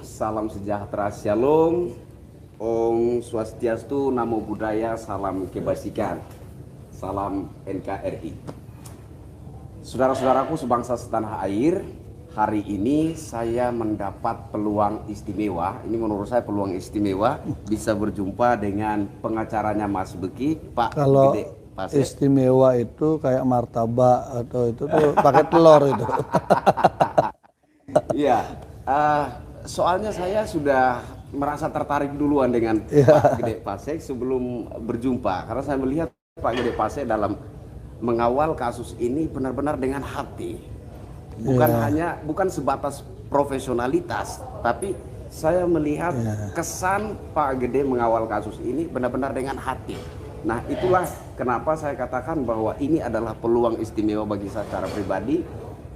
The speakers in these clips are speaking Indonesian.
salam sejahtera, shalom, Om Swastiastu, Namo Buddhaya, salam kebajikan, salam NKRI. Saudara-saudaraku sebangsa setanah air, hari ini saya mendapat peluang istimewa. Ini menurut saya peluang istimewa bisa berjumpa dengan pengacaranya Mas Beki, Pak Kalau Gede Pase. istimewa itu kayak martabak atau itu tuh pakai telur itu. Iya, soalnya saya sudah merasa tertarik duluan dengan Pak Gede Pase sebelum berjumpa, karena saya melihat Pak Gede Pase dalam mengawal kasus ini benar-benar dengan hati, bukan sebatas profesionalitas, tapi saya melihat kesan Pak Gede mengawal kasus ini benar-benar dengan hati. Nah, itulah kenapa saya katakan bahwa ini adalah peluang istimewa bagi saya secara pribadi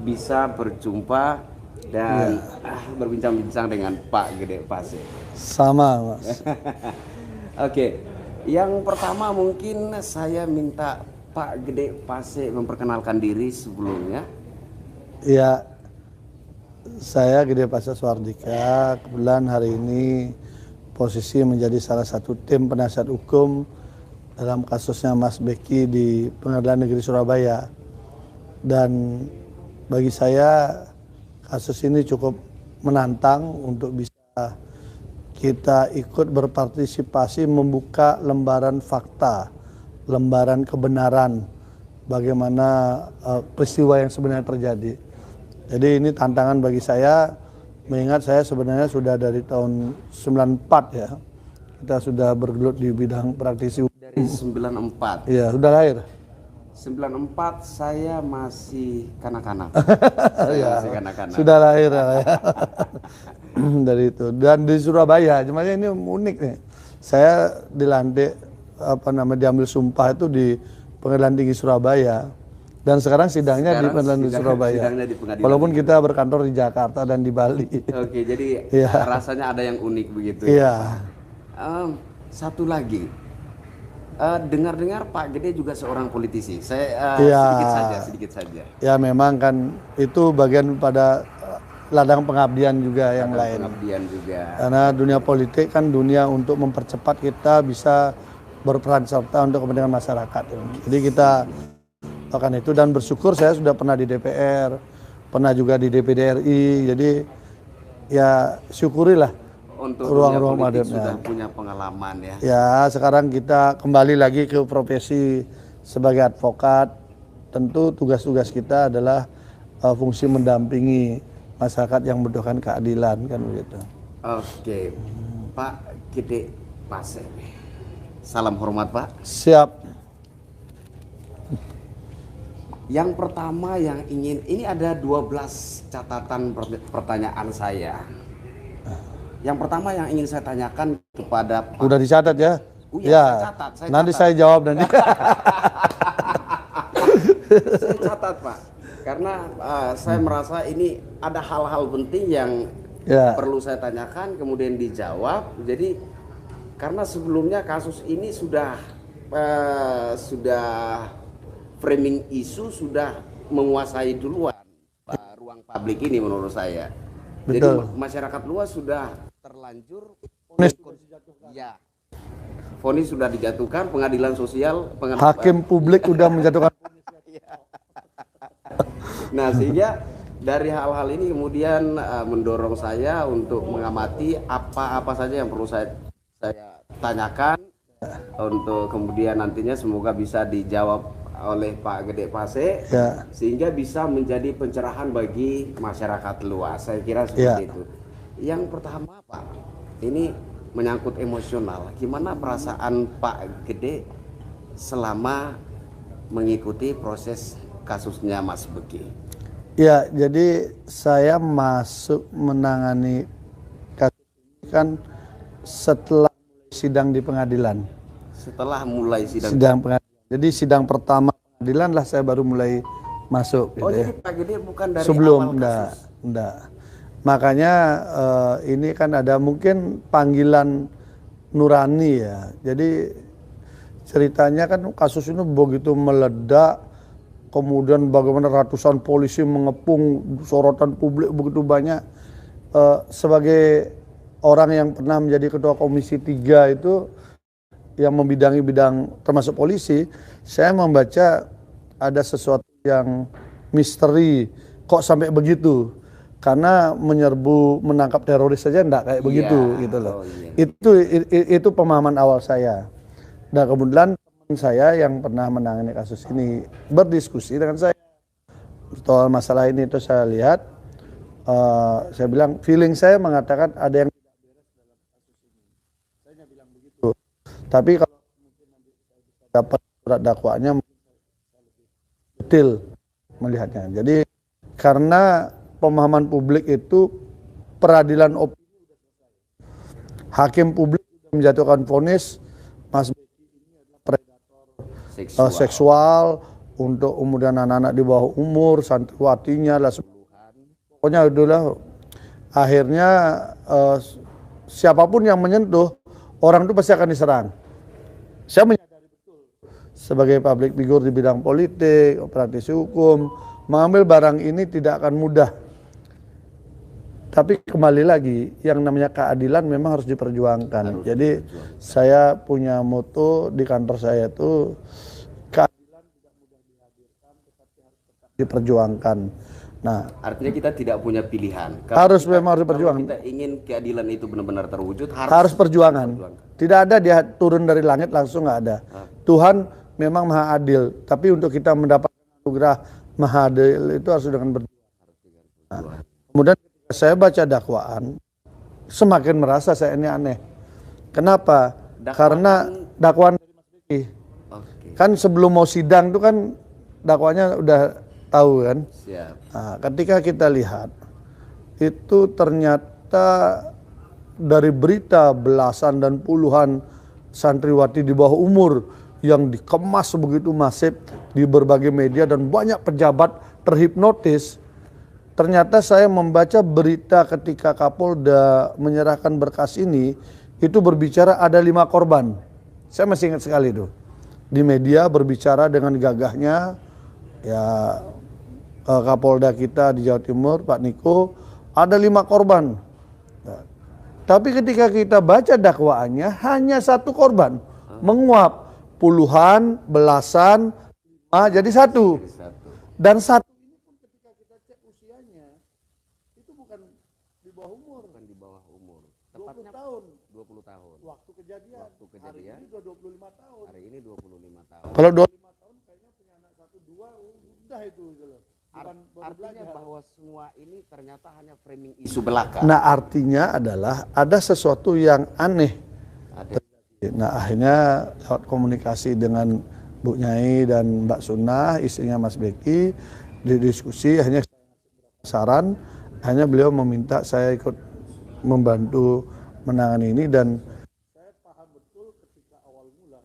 bisa berjumpa dan berbincang-bincang dengan Pak Gede Pase. Sama, Mas. Oke, yang pertama mungkin saya minta Pak Gede Pase memperkenalkan diri sebelumnya. Ya, saya Gede Pase Suardika. Kebetulan hari ini posisi menjadi salah satu tim penasihat hukum dalam kasusnya Mas Beki di Pengadilan Negeri Surabaya. Dan bagi saya kasus ini cukup menantang untuk bisa kita ikut berpartisipasi membuka lembaran fakta, lembaran kebenaran bagaimana peristiwa yang sebenarnya terjadi. Jadi ini tantangan bagi saya, mengingat saya sebenarnya sudah dari tahun 94 ya, kita sudah bergelut di bidang praktisi. Dari 94? Iya, sudah lahir. 94 saya masih kanak-kanak. Masih kanak-kanak. Sudah lahir ya. Dari itu. Dan di Surabaya, cuma ini unik nih. Saya dilantik diambil sumpah itu di Pengadilan Tinggi Surabaya. Dan sekarang sidangnya di Pengadilan Tinggi Surabaya. Walaupun kita berkantor di Jakarta dan di Bali. Oke, jadi rasanya ada yang unik begitu. Iya. Satu lagi, dengar-dengar Pak Gede juga seorang politisi. Saya sedikit saja. Ya memang kan itu bagian pada ladang pengabdian juga yang lain. Pengabdian juga. Karena dunia politik kan dunia untuk mempercepat kita bisa berperan serta untuk kepentingan masyarakat. Jadi kita lakukan itu dan bersyukur saya sudah pernah di DPR, pernah juga di DPD RI. Jadi ya syukurilah untuk ruang-ruang politik sudah punya pengalaman ya. Ya sekarang kita kembali lagi ke profesi sebagai advokat. Tentu tugas-tugas kita adalah fungsi mendampingi masyarakat yang membutuhkan keadilan kan begitu. Oke, Pak Gede Pase. Salam hormat Pak. Siap. Yang pertama yang ini ada 12 catatan pertanyaan saya. Yang pertama yang ingin saya tanyakan kepada Pak. Udah dicatat ya? Ya, saya nanti saya jawab nanti. Saya catat Pak, karena saya merasa ini ada hal-hal penting yang perlu saya tanyakan kemudian dijawab. Jadi karena sebelumnya kasus ini sudah framing isu sudah menguasai duluan ruang publik ini menurut saya. Betul. Jadi masyarakat luas sudah terlanjur vonis sudah dijatuhkan, pengadilan sosial, hakim publik sudah menjatuhkan. Nah, sehingga dari hal-hal ini kemudian mendorong saya untuk mengamati apa saja yang perlu saya tanyakan untuk kemudian nantinya semoga bisa dijawab oleh Pak Gede Pase sehingga bisa menjadi pencerahan bagi masyarakat luas. Saya kira seperti itu. Yang pertama Pak, ini menyangkut emosional. Gimana perasaan Pak Gede selama mengikuti proses kasusnya Mas Beki? Ya, jadi saya masuk menangani kasus ini kan setelah sidang di pengadilan. Setelah mulai sidang pengadilan. Jadi sidang pertama pengadilan lah saya baru mulai masuk. Oh, jadi Pak Gede bukan dari sebelum, awal kasus? Enggak. Makanya ini kan ada mungkin panggilan nurani ya. Jadi ceritanya kan kasus ini begitu meledak, kemudian bagaimana ratusan polisi mengepung, sorotan publik begitu banyak. sebagai orang yang pernah menjadi ketua komisi 3 itu yang membidangi bidang termasuk polisi, saya membaca ada sesuatu yang misteri kok sampai begitu. Karena menyerbu menangkap teroris saja enggak kayak begitu gitu loh. Itu pemahaman awal saya. Dan kemudian teman saya yang pernah menangani kasus ini berdiskusi dengan saya soal masalah ini, itu saya lihat, saya bilang feeling saya mengatakan ada yang tidak beres dalam kasus ini. Saya bilang begitu. Tapi kalau mungkin nanti saya bisa dapat surat dakwaannya mungkin saya lebih detail melihatnya. Jadi karena pemahaman publik itu peradilan opini sudah selesai. Hakim publik sudah menjatuhkan vonis Mas Beki ini adalah predator seksual untuk kemudian anak-anak di bawah umur, santriwatinya lah, pokoknya itulah. Akhirnya siapapun yang menyentuh orang itu pasti akan diserang. Saya menyadari betul sebagai public figure di bidang politik, praktisi hukum, mengambil barang ini tidak akan mudah. Tapi kembali lagi, yang namanya keadilan memang harus diperjuangkan. Jadi saya punya moto di kantor saya itu, keadilan tidak mudah dihadirkan, tetapi harus tetap diperjuangkan. Nah, artinya kita tidak punya pilihan. Harus memang harus diperjuangkan. Kalau kita ingin keadilan itu benar-benar terwujud, harus perjuangan. Tidak ada dia turun dari langit langsung, nggak ada. Tuhan memang maha adil, tapi untuk kita mendapatkan anugerah maha adil itu harus dengan berjuang. Nah, kemudian saya baca dakwaan, semakin merasa saya ini aneh. Kenapa? Karena dakwaan dari Mas Beki. Kan sebelum mau sidang itu kan dakwaannya udah tahu kan. Siap. Nah, ketika kita lihat itu ternyata dari berita belasan dan puluhan santriwati di bawah umur yang dikemas begitu masif di berbagai media dan banyak pejabat terhipnotis. Ternyata saya membaca berita ketika Kapolda menyerahkan berkas ini, itu berbicara ada 5 korban. Saya masih ingat sekali itu. Di media berbicara dengan gagahnya, ya Kapolda kita di Jawa Timur, Pak Niko, ada 5 korban. Nah, tapi ketika kita baca dakwaannya, hanya 1 korban. Menguap puluhan, belasan, 5 jadi 1. Dan 1 ini pun ketika kita cek usianya, itu bukan di bawah umur. Bukan di bawah umur. 20 tahun. 20 tahun. Waktu kejadian. Hari ini udah 25 tahun. Hari ini 25 tahun. Kalau 25 tahun kayaknya punya anak 1, 2, udah itu gitu loh. Artinya bahwa semua ini ternyata hanya framing isu belaka. Nah, artinya adalah ada sesuatu yang aneh. Nah, akhirnya lewat komunikasi dengan Bu Nyai dan Mbak Sunnah, istrinya Mas Beki, didiskusi, akhirnya saran, hanya beliau meminta saya ikut membantu menangani ini. Dan saya paham betul ketika awal mula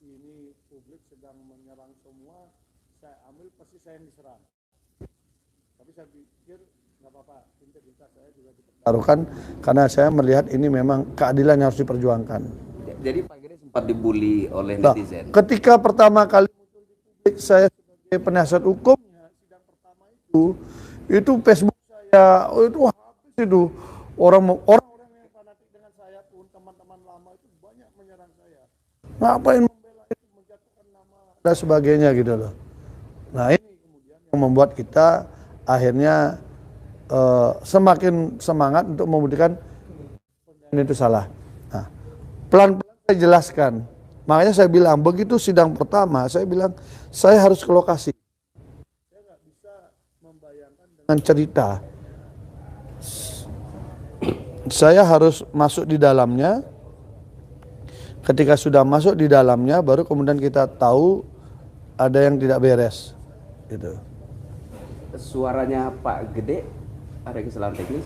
ini publik sedang menyerang semua, saya ambil pasti saya yang diserang. Tapi saya pikir nggak apa-apa, integritas saya juga dipertaruhkan karena saya melihat ini memang keadilan yang harus diperjuangkan. Jadi Pak Gede sempat dibully oleh netizen. Ketika pertama kali muncul di publik saya sebagai penasihat hukum, sidang pertama itu Facebook saya itu habis itu orang-orang yang fanatik dengan saya pun, teman-teman lama itu banyak menyerang saya. Ngapain membela itu, menjatuhkan nama dan sebagainya gitu loh. Nah, ini kemudian yang membuat kita akhirnya semakin semangat untuk membuktikan itu salah. Nah, pelan-pelan saya jelaskan. Makanya saya bilang, begitu sidang pertama, saya bilang, saya harus ke lokasi. Saya nggak bisa membayangkan dengan cerita. Saya harus masuk di dalamnya. Ketika sudah masuk di dalamnya, baru kemudian kita tahu ada yang tidak beres. Gitu. Suaranya Pak Gede ada kesalahan teknis.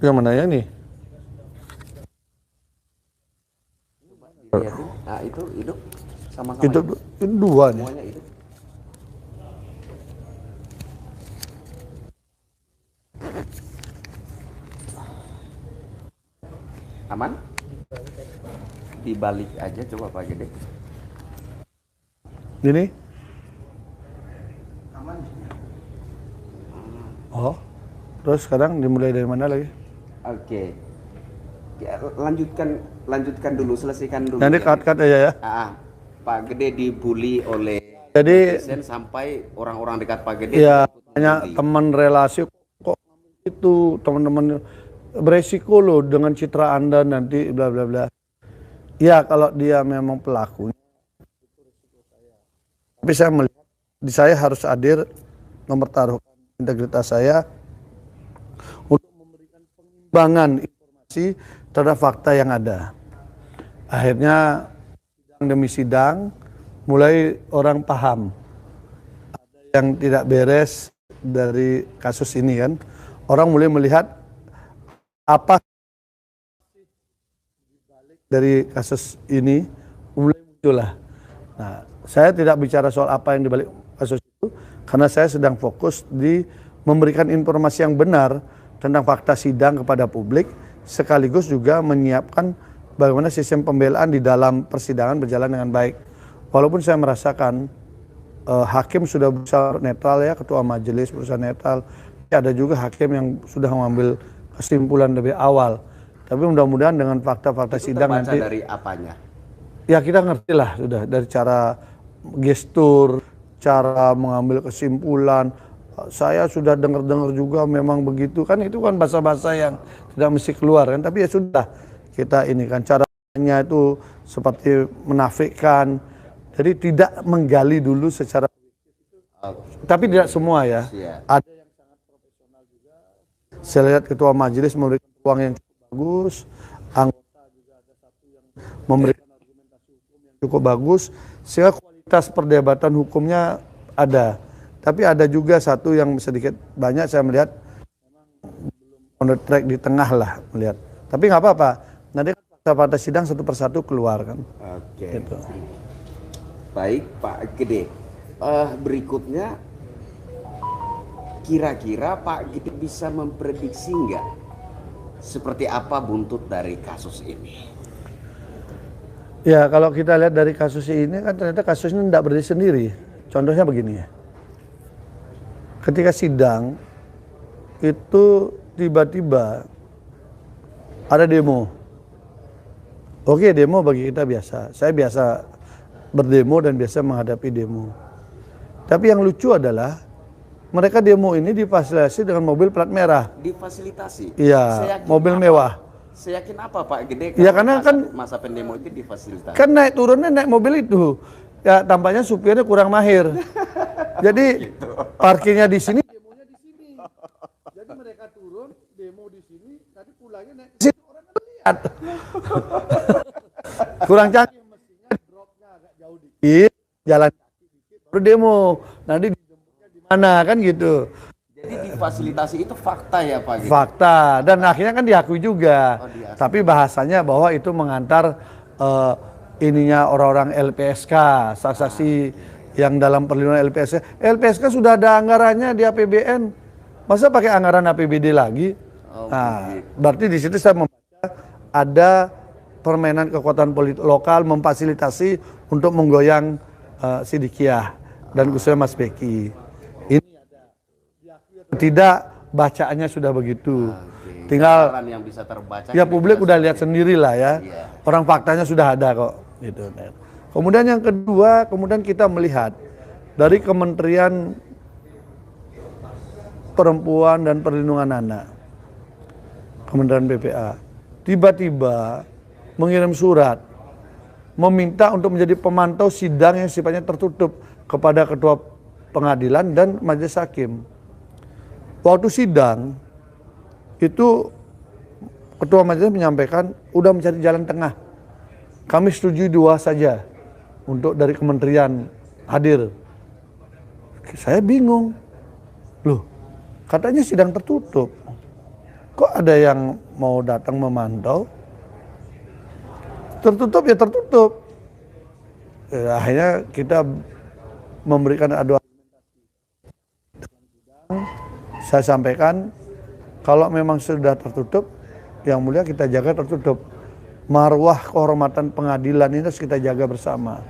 Yang mana ya nih? Dilihatin. Nah, itu hidup sama-sama. Itu dua nih. Semuanya hidup. Aman? Dibalik aja coba Pak Gede. Ini? Aman. Oh, terus sekarang dimulai dari mana lagi? Oke. Ya, lanjutkan dulu, selesaikan dulu. Nanti cut aja ya. Pak Gede dibully oleh Jadi netizen sampai orang-orang dekat Pak Gede ya ikut banyak membuli. teman relasi kok itu teman-teman beresiko loh dengan citra Anda nanti bla bla bla. Ya kalau dia memang pelakunya. Tapi saya melihat saya harus hadir mempertaruhkan integritas saya untuk memberikan pengembangan informasi terhadap fakta yang ada. Akhirnya sidang demi sidang mulai orang paham ada yang tidak beres dari kasus ini kan. Orang mulai melihat apa dari kasus ini mulai muncullah. Nah, saya tidak bicara soal apa yang dibalik kasus itu karena saya sedang fokus di memberikan informasi yang benar tentang fakta sidang kepada publik, sekaligus juga menyiapkan bagaimana sistem pembelaan di dalam persidangan berjalan dengan baik. Walaupun saya merasakan hakim sudah berusaha netral ya, ketua majelis berusaha netral, ada juga hakim yang sudah mengambil kesimpulan lebih awal. Tapi mudah-mudahan dengan fakta-fakta sidang nanti dari apanya? Ya kita ngerti lah sudah dari cara gestur, cara mengambil kesimpulan. Saya sudah dengar-dengar juga memang begitu kan, itu kan bahasa-bahasa yang tidak mesti keluar kan, tapi ya sudah kita ini kan caranya itu seperti menafikkan, jadi tidak menggali dulu secara tapi tidak semua ya. Ada yang sangat profesional juga. Saya lihat ketua majelis memberikan ruang yang cukup bagus, anggota juga ada satu yang memberikan argumentasi hukum yang cukup bagus, sehingga kualitas perdebatan hukumnya ada. Tapi ada juga satu yang sedikit banyak saya melihat memang belum on the track di tengah lah melihat. Tapi nggak apa-apa. Nanti pada sidang satu persatu keluar kan. Oke. Gitu. Baik Pak Gede. Berikutnya, kira-kira Pak Gede bisa memprediksi nggak seperti apa buntut dari kasus ini? Ya kalau kita lihat dari kasus ini kan ternyata kasusnya tidak berdiri sendiri. Contohnya begini ya. Ketika sidang itu tiba-tiba ada demo. Oke, demo bagi kita biasa. Saya biasa berdemo dan biasa menghadapi demo. Tapi yang lucu adalah mereka demo ini difasilitasi dengan mobil plat merah. Difasilitasi? Iya, mobil mewah. Saya yakin apa Pak Gede? Ya karena kan masa pendemo itu difasilitasi. Kan naik turunnya naik mobil itu. Ya tampaknya supirnya kurang mahir. Jadi gitu. Parkirnya di sini, demonya di sini. Jadi mereka turun, demo di sini, tadi pulangnya naik ke situ, orang lihat. Kurang canggih, mestinya dropnya agak jauh dikit, jalan kaki dikit, baru demo. Nanti dijemputnya di mana kan gitu. Jadi difasilitasi itu fakta ya Pak? Gitu? Fakta, dan akhirnya kan diakui juga. Tapi bahasanya bahwa itu mengantar ininya orang-orang LPSK, saksi-saksi yang dalam perlindungan LPSK. LPSK sudah ada anggarannya di APBN, masa pakai anggaran APBD lagi? Nah, berarti di situ saya membaca ada permainan kekuatan politik lokal memfasilitasi untuk menggoyang Sidikiyah dan khususnya Mas Beki. Ini ada. Tidak, bacaannya sudah begitu. Tinggal yang bisa terbaca. Ya publik udah lihat sendiri lah ya. Orang faktanya sudah ada kok. Gitu. Kemudian yang kedua, kemudian kita melihat dari Kementerian Perempuan dan Perlindungan Anak, Kementerian PPA, tiba-tiba mengirim surat meminta untuk menjadi pemantau sidang yang sifatnya tertutup kepada ketua pengadilan dan majelis hakim. Waktu sidang itu ketua majelis menyampaikan udah mencari jalan tengah. Kami setuju 2 saja untuk dari kementerian hadir. Saya bingung. Loh, katanya sidang tertutup. Kok ada yang mau datang memantau? Tertutup ya tertutup. Ya, akhirnya kita memberikan adu argumentasi. Saya sampaikan kalau memang sudah tertutup, yang mulia kita jaga tertutup. Marwah kehormatan pengadilan ini harus kita jaga bersama.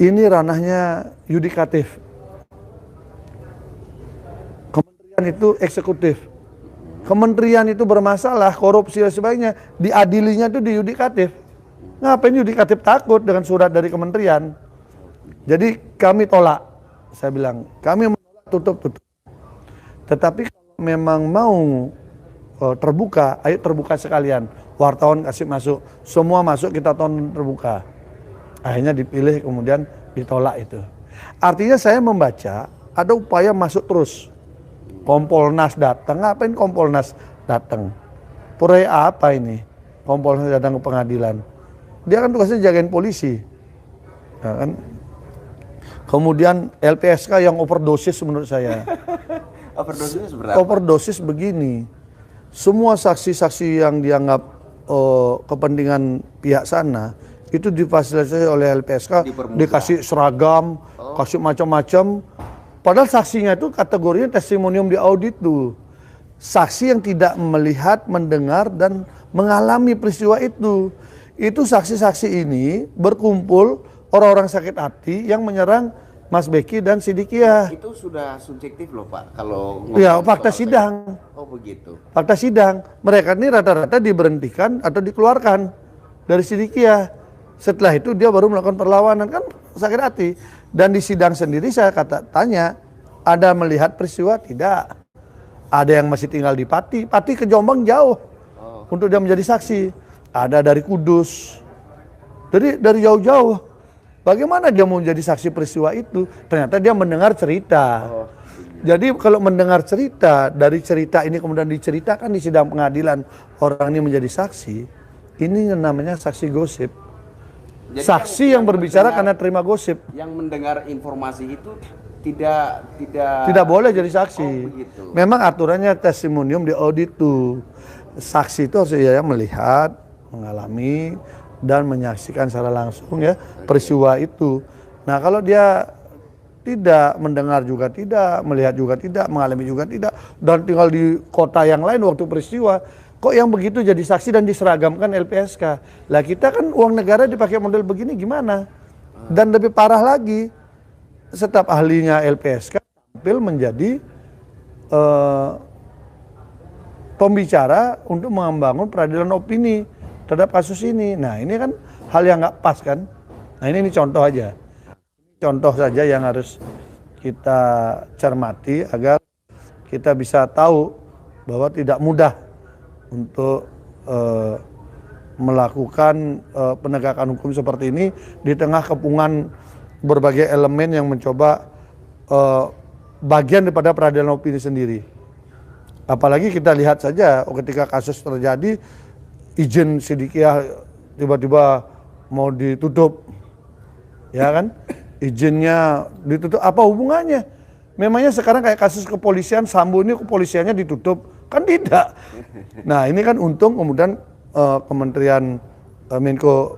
Ini ranahnya yudikatif. Kementerian itu eksekutif. Kementerian itu bermasalah, korupsi dan sebagainya, diadilinya itu di yudikatif. Ngapain yudikatif takut dengan surat dari kementerian? Jadi kami tolak, saya bilang, kami menolak tutup. Tetapi kalau memang mau terbuka, ayo terbuka sekalian. Wartawan kasih masuk, semua masuk, kita tonton terbuka. Akhirnya dipilih, kemudian ditolak itu. Artinya saya membaca ada upaya masuk terus. Kompolnas datang, ngapain Kompolnas datang? Proyek apa ini? Kompolnas datang ke pengadilan. Dia kan tugasnya jagain polisi. Ya kan? Kemudian LPSK yang overdosis menurut saya. Overdosis berapa? Overdosis begini. Semua saksi-saksi yang dianggap kepentingan pihak sana itu difasilitasi oleh LPSK, dikasih seragam, kasih macam-macam. Padahal saksinya itu kategorinya testimonium di audit tuh. Saksi yang tidak melihat, mendengar, dan mengalami peristiwa itu. Itu saksi-saksi ini berkumpul orang-orang sakit hati yang menyerang Mas Beki dan Sidikiah. Itu sudah subjektif loh Pak. Kalau ya fakta sidang. Oh begitu. Fakta sidang. Mereka ini rata-rata diberhentikan atau dikeluarkan dari Sidikiah. Setelah itu dia baru melakukan perlawanan, kan sakit hati. Dan di sidang sendiri saya tanya, ada melihat peristiwa? Tidak. Ada yang masih tinggal di Pati. Pati ke Jombang jauh untuk dia menjadi saksi. Ada dari Kudus. Jadi dari jauh-jauh. Bagaimana dia mau jadi saksi peristiwa itu? Ternyata dia mendengar cerita. Jadi kalau mendengar cerita, dari cerita ini kemudian diceritakan di sidang pengadilan, orang ini menjadi saksi, ini namanya saksi gosip. Jadi saksi yang berbicara karena terima gosip. Yang mendengar informasi itu tidak boleh jadi saksi. Begitu. Memang aturannya testimonium di audit tuh. Saksi itu harus ya melihat, mengalami, dan menyaksikan secara langsung ya peristiwa itu. Nah kalau dia tidak mendengar juga tidak, melihat juga tidak, mengalami juga tidak, dan tinggal di kota yang lain waktu peristiwa, kok yang begitu jadi saksi dan diseragamkan LPSK. Lah kita kan uang negara dipakai model begini gimana? Dan lebih parah lagi, staf ahlinya LPSK tampil menjadi pembicara untuk membangun peradilan opini terhadap kasus ini. Nah ini kan hal yang nggak pas kan. Nah ini contoh aja. Contoh saja yang harus kita cermati agar kita bisa tahu bahwa tidak mudah untuk melakukan penegakan hukum seperti ini di tengah kepungan berbagai elemen yang mencoba bagian daripada peradilan opini sendiri. Apalagi kita lihat saja ketika kasus terjadi, izin Sidikiah tiba-tiba mau ditutup, ya kan? Izinnya ditutup, apa hubungannya? Memangnya sekarang kayak kasus kepolisian, Sambo ini kepolisiannya ditutup? Kan tidak. Nah ini kan untung kemudian Kementerian Menko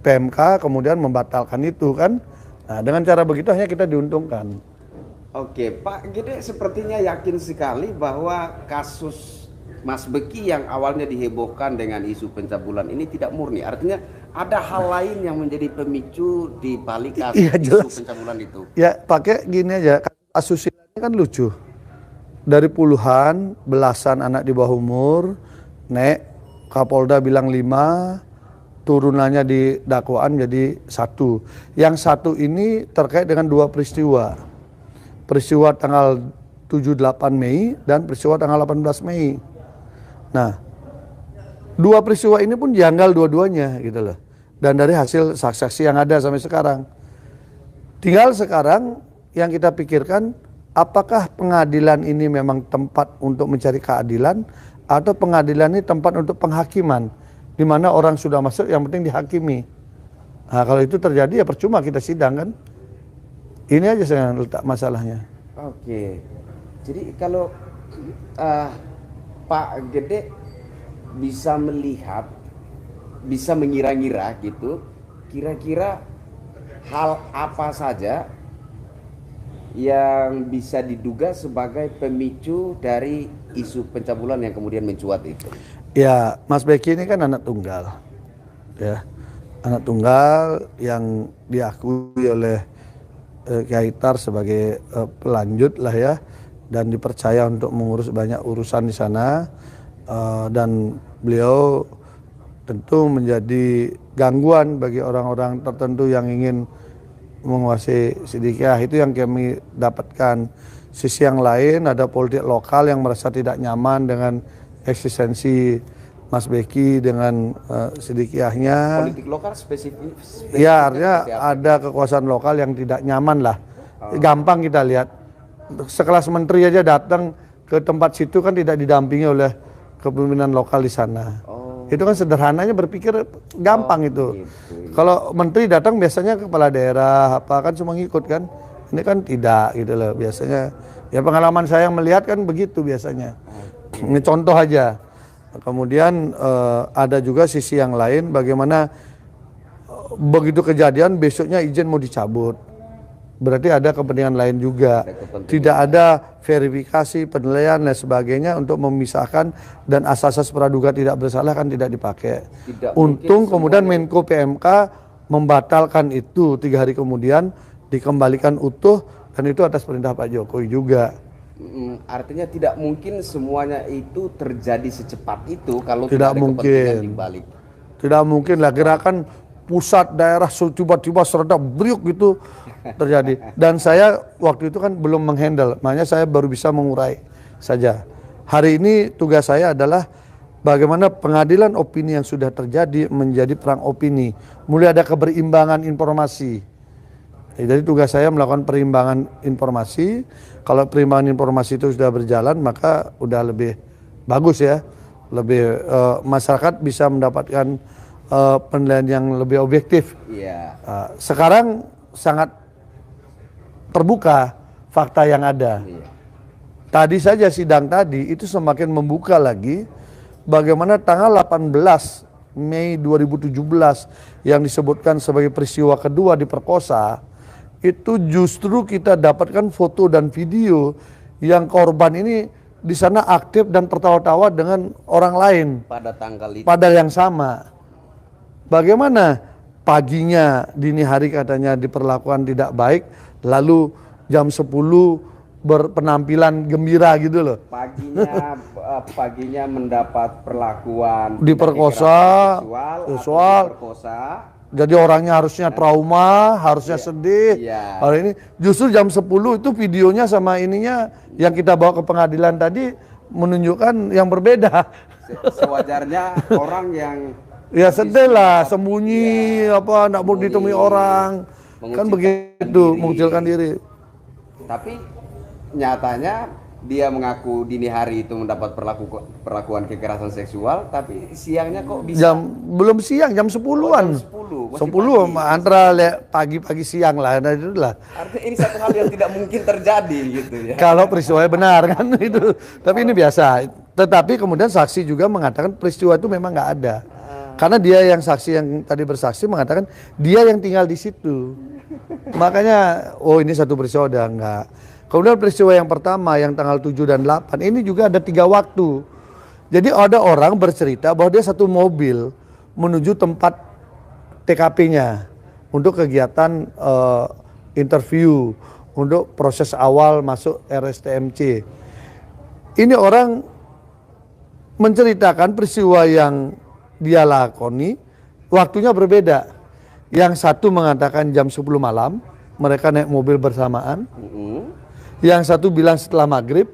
PMK kemudian membatalkan itu kan. Nah dengan cara begitu hanya kita diuntungkan. Oke, Pak Gede sepertinya yakin sekali bahwa kasus Mas Beki yang awalnya dihebohkan dengan isu pencabulan ini tidak murni. Artinya ada hal lain yang menjadi pemicu di balik kasus isu pencabulan itu. Ya pakai gini aja, asusila ini kan lucu. Dari puluhan, belasan anak di bawah umur, Kapolda bilang 5, turunannya di dakwaan jadi 1. Yang 1 ini terkait dengan 2 peristiwa. Peristiwa tanggal 7-8 Mei dan peristiwa tanggal 18 Mei. Nah, 2 peristiwa ini pun janggal dua-duanya gitu loh. Dan dari hasil saksi-saksi yang ada sampai sekarang. Tinggal sekarang yang kita pikirkan, apakah pengadilan ini memang tempat untuk mencari keadilan atau pengadilan ini tempat untuk penghakiman di mana orang sudah masuk yang penting dihakimi. Nah, kalau itu terjadi ya percuma kita sidang kan. Ini aja saya letak masalahnya. Oke. Jadi kalau Pak Gede bisa melihat, bisa mengira-ngira gitu, kira-kira hal apa saja yang bisa diduga sebagai pemicu dari isu pencabulan yang kemudian mencuat itu? Ya, Mas Beki ini kan anak tunggal, ya, anak tunggal yang diakui oleh Kiai Tar sebagai pelanjut lah ya, dan dipercaya untuk mengurus banyak urusan di sana, dan beliau tentu menjadi gangguan bagi orang-orang tertentu yang ingin menguasai Sidikiyah. Itu yang kami dapatkan. Sisi yang lain ada politik lokal yang merasa tidak nyaman dengan eksistensi Mas Beki dengan Sidikiyahnya. Politik lokal spesifik Ya, artinya ada kekuasaan lokal yang tidak nyaman lah. Gampang kita lihat. Sekelas menteri aja datang ke tempat situ kan tidak didampingi oleh kepemimpinan lokal di sana. Itu kan sederhananya berpikir gampang itu. Gitu. Kalau menteri datang biasanya kepala daerah apa kan cuma ngikut kan. Ini kan tidak gitu loh biasanya. Ya pengalaman saya melihat kan begitu biasanya. Ini contoh aja. Kemudian ada juga sisi yang lain bagaimana begitu kejadian besoknya izin mau dicabut. Berarti ada kepentingan lain juga. Tidak ada verifikasi, penilaian dan sebagainya untuk memisahkan dan asas-asas praduga tidak bersalah kan tidak dipakai. Untung kemudian Menko PMK membatalkan itu 3 hari kemudian dikembalikan utuh dan itu atas perintah Pak Jokowi juga. Artinya tidak mungkin semuanya itu terjadi secepat itu kalau Tidak tidak ada mungkin. kepentingan di balik. Tidak mungkin lah gerakan pusat daerah tiba-tiba serentak briuk gitu terjadi. Dan saya waktu itu kan belum menghandle, makanya saya baru bisa mengurai saja. Hari ini tugas saya adalah bagaimana pengadilan opini yang sudah terjadi menjadi perang opini. Mulai ada keberimbangan informasi. Jadi tugas saya melakukan perimbangan informasi. Kalau perimbangan informasi itu sudah berjalan maka udah lebih bagus ya. Lebih masyarakat bisa mendapatkan penilaian yang lebih objektif. Iya. Sekarang sangat terbuka fakta yang ada. Iya. Tadi saja sidang tadi itu semakin membuka lagi bagaimana tanggal 18 Mei 2017 yang disebutkan sebagai peristiwa kedua diperkosa, itu justru kita dapatkan foto dan video yang korban ini di sana aktif dan tertawa-tawa dengan orang lain Pada tanggal itu. pada yang sama. Bagaimana paginya dini hari katanya diperlakukan tidak baik, lalu jam 10 berpenampilan gembira gitu loh. Paginya mendapat perlakuan Diperkosa, seksual. diperkosa. Jadi orangnya harusnya trauma, harusnya sedih. Iya. Hari ini justru jam 10 itu videonya sama ininya yang kita bawa ke pengadilan tadi menunjukkan yang berbeda. Sewajarnya orang yang Ya sedih lah, sembunyi apa enggak mau ditemui orang. Kan begitu, mengucilkan diri. Tapi nyatanya dia mengaku dini hari itu mendapat perlakuan kekerasan seksual, tapi siangnya kok bisa Belum siang, jam 10-an. jam 10, masih 10 pagi. antara pagi siang lah, nah itulah. Artinya ini satu hal yang tidak mungkin terjadi gitu ya. Kalau peristiwanya benar kan itu. Tapi ini biasa. Tetapi kemudian saksi juga mengatakan peristiwa itu memang nggak ada. Karena dia yang saksi yang tadi bersaksi mengatakan dia yang tinggal di situ. Makanya oh ini satu peristiwa udah enggak. Kemudian peristiwa yang pertama yang tanggal 7 dan 8 ini juga ada 3 waktu. Jadi ada orang bercerita bahwa dia satu mobil menuju tempat TKP-nya untuk kegiatan interview, untuk proses awal masuk RSTMC. Ini orang menceritakan peristiwa yang dia lakoni, waktunya berbeda. Yang satu mengatakan jam 10 malam, mereka naik mobil bersamaan. Yang satu bilang setelah maghrib.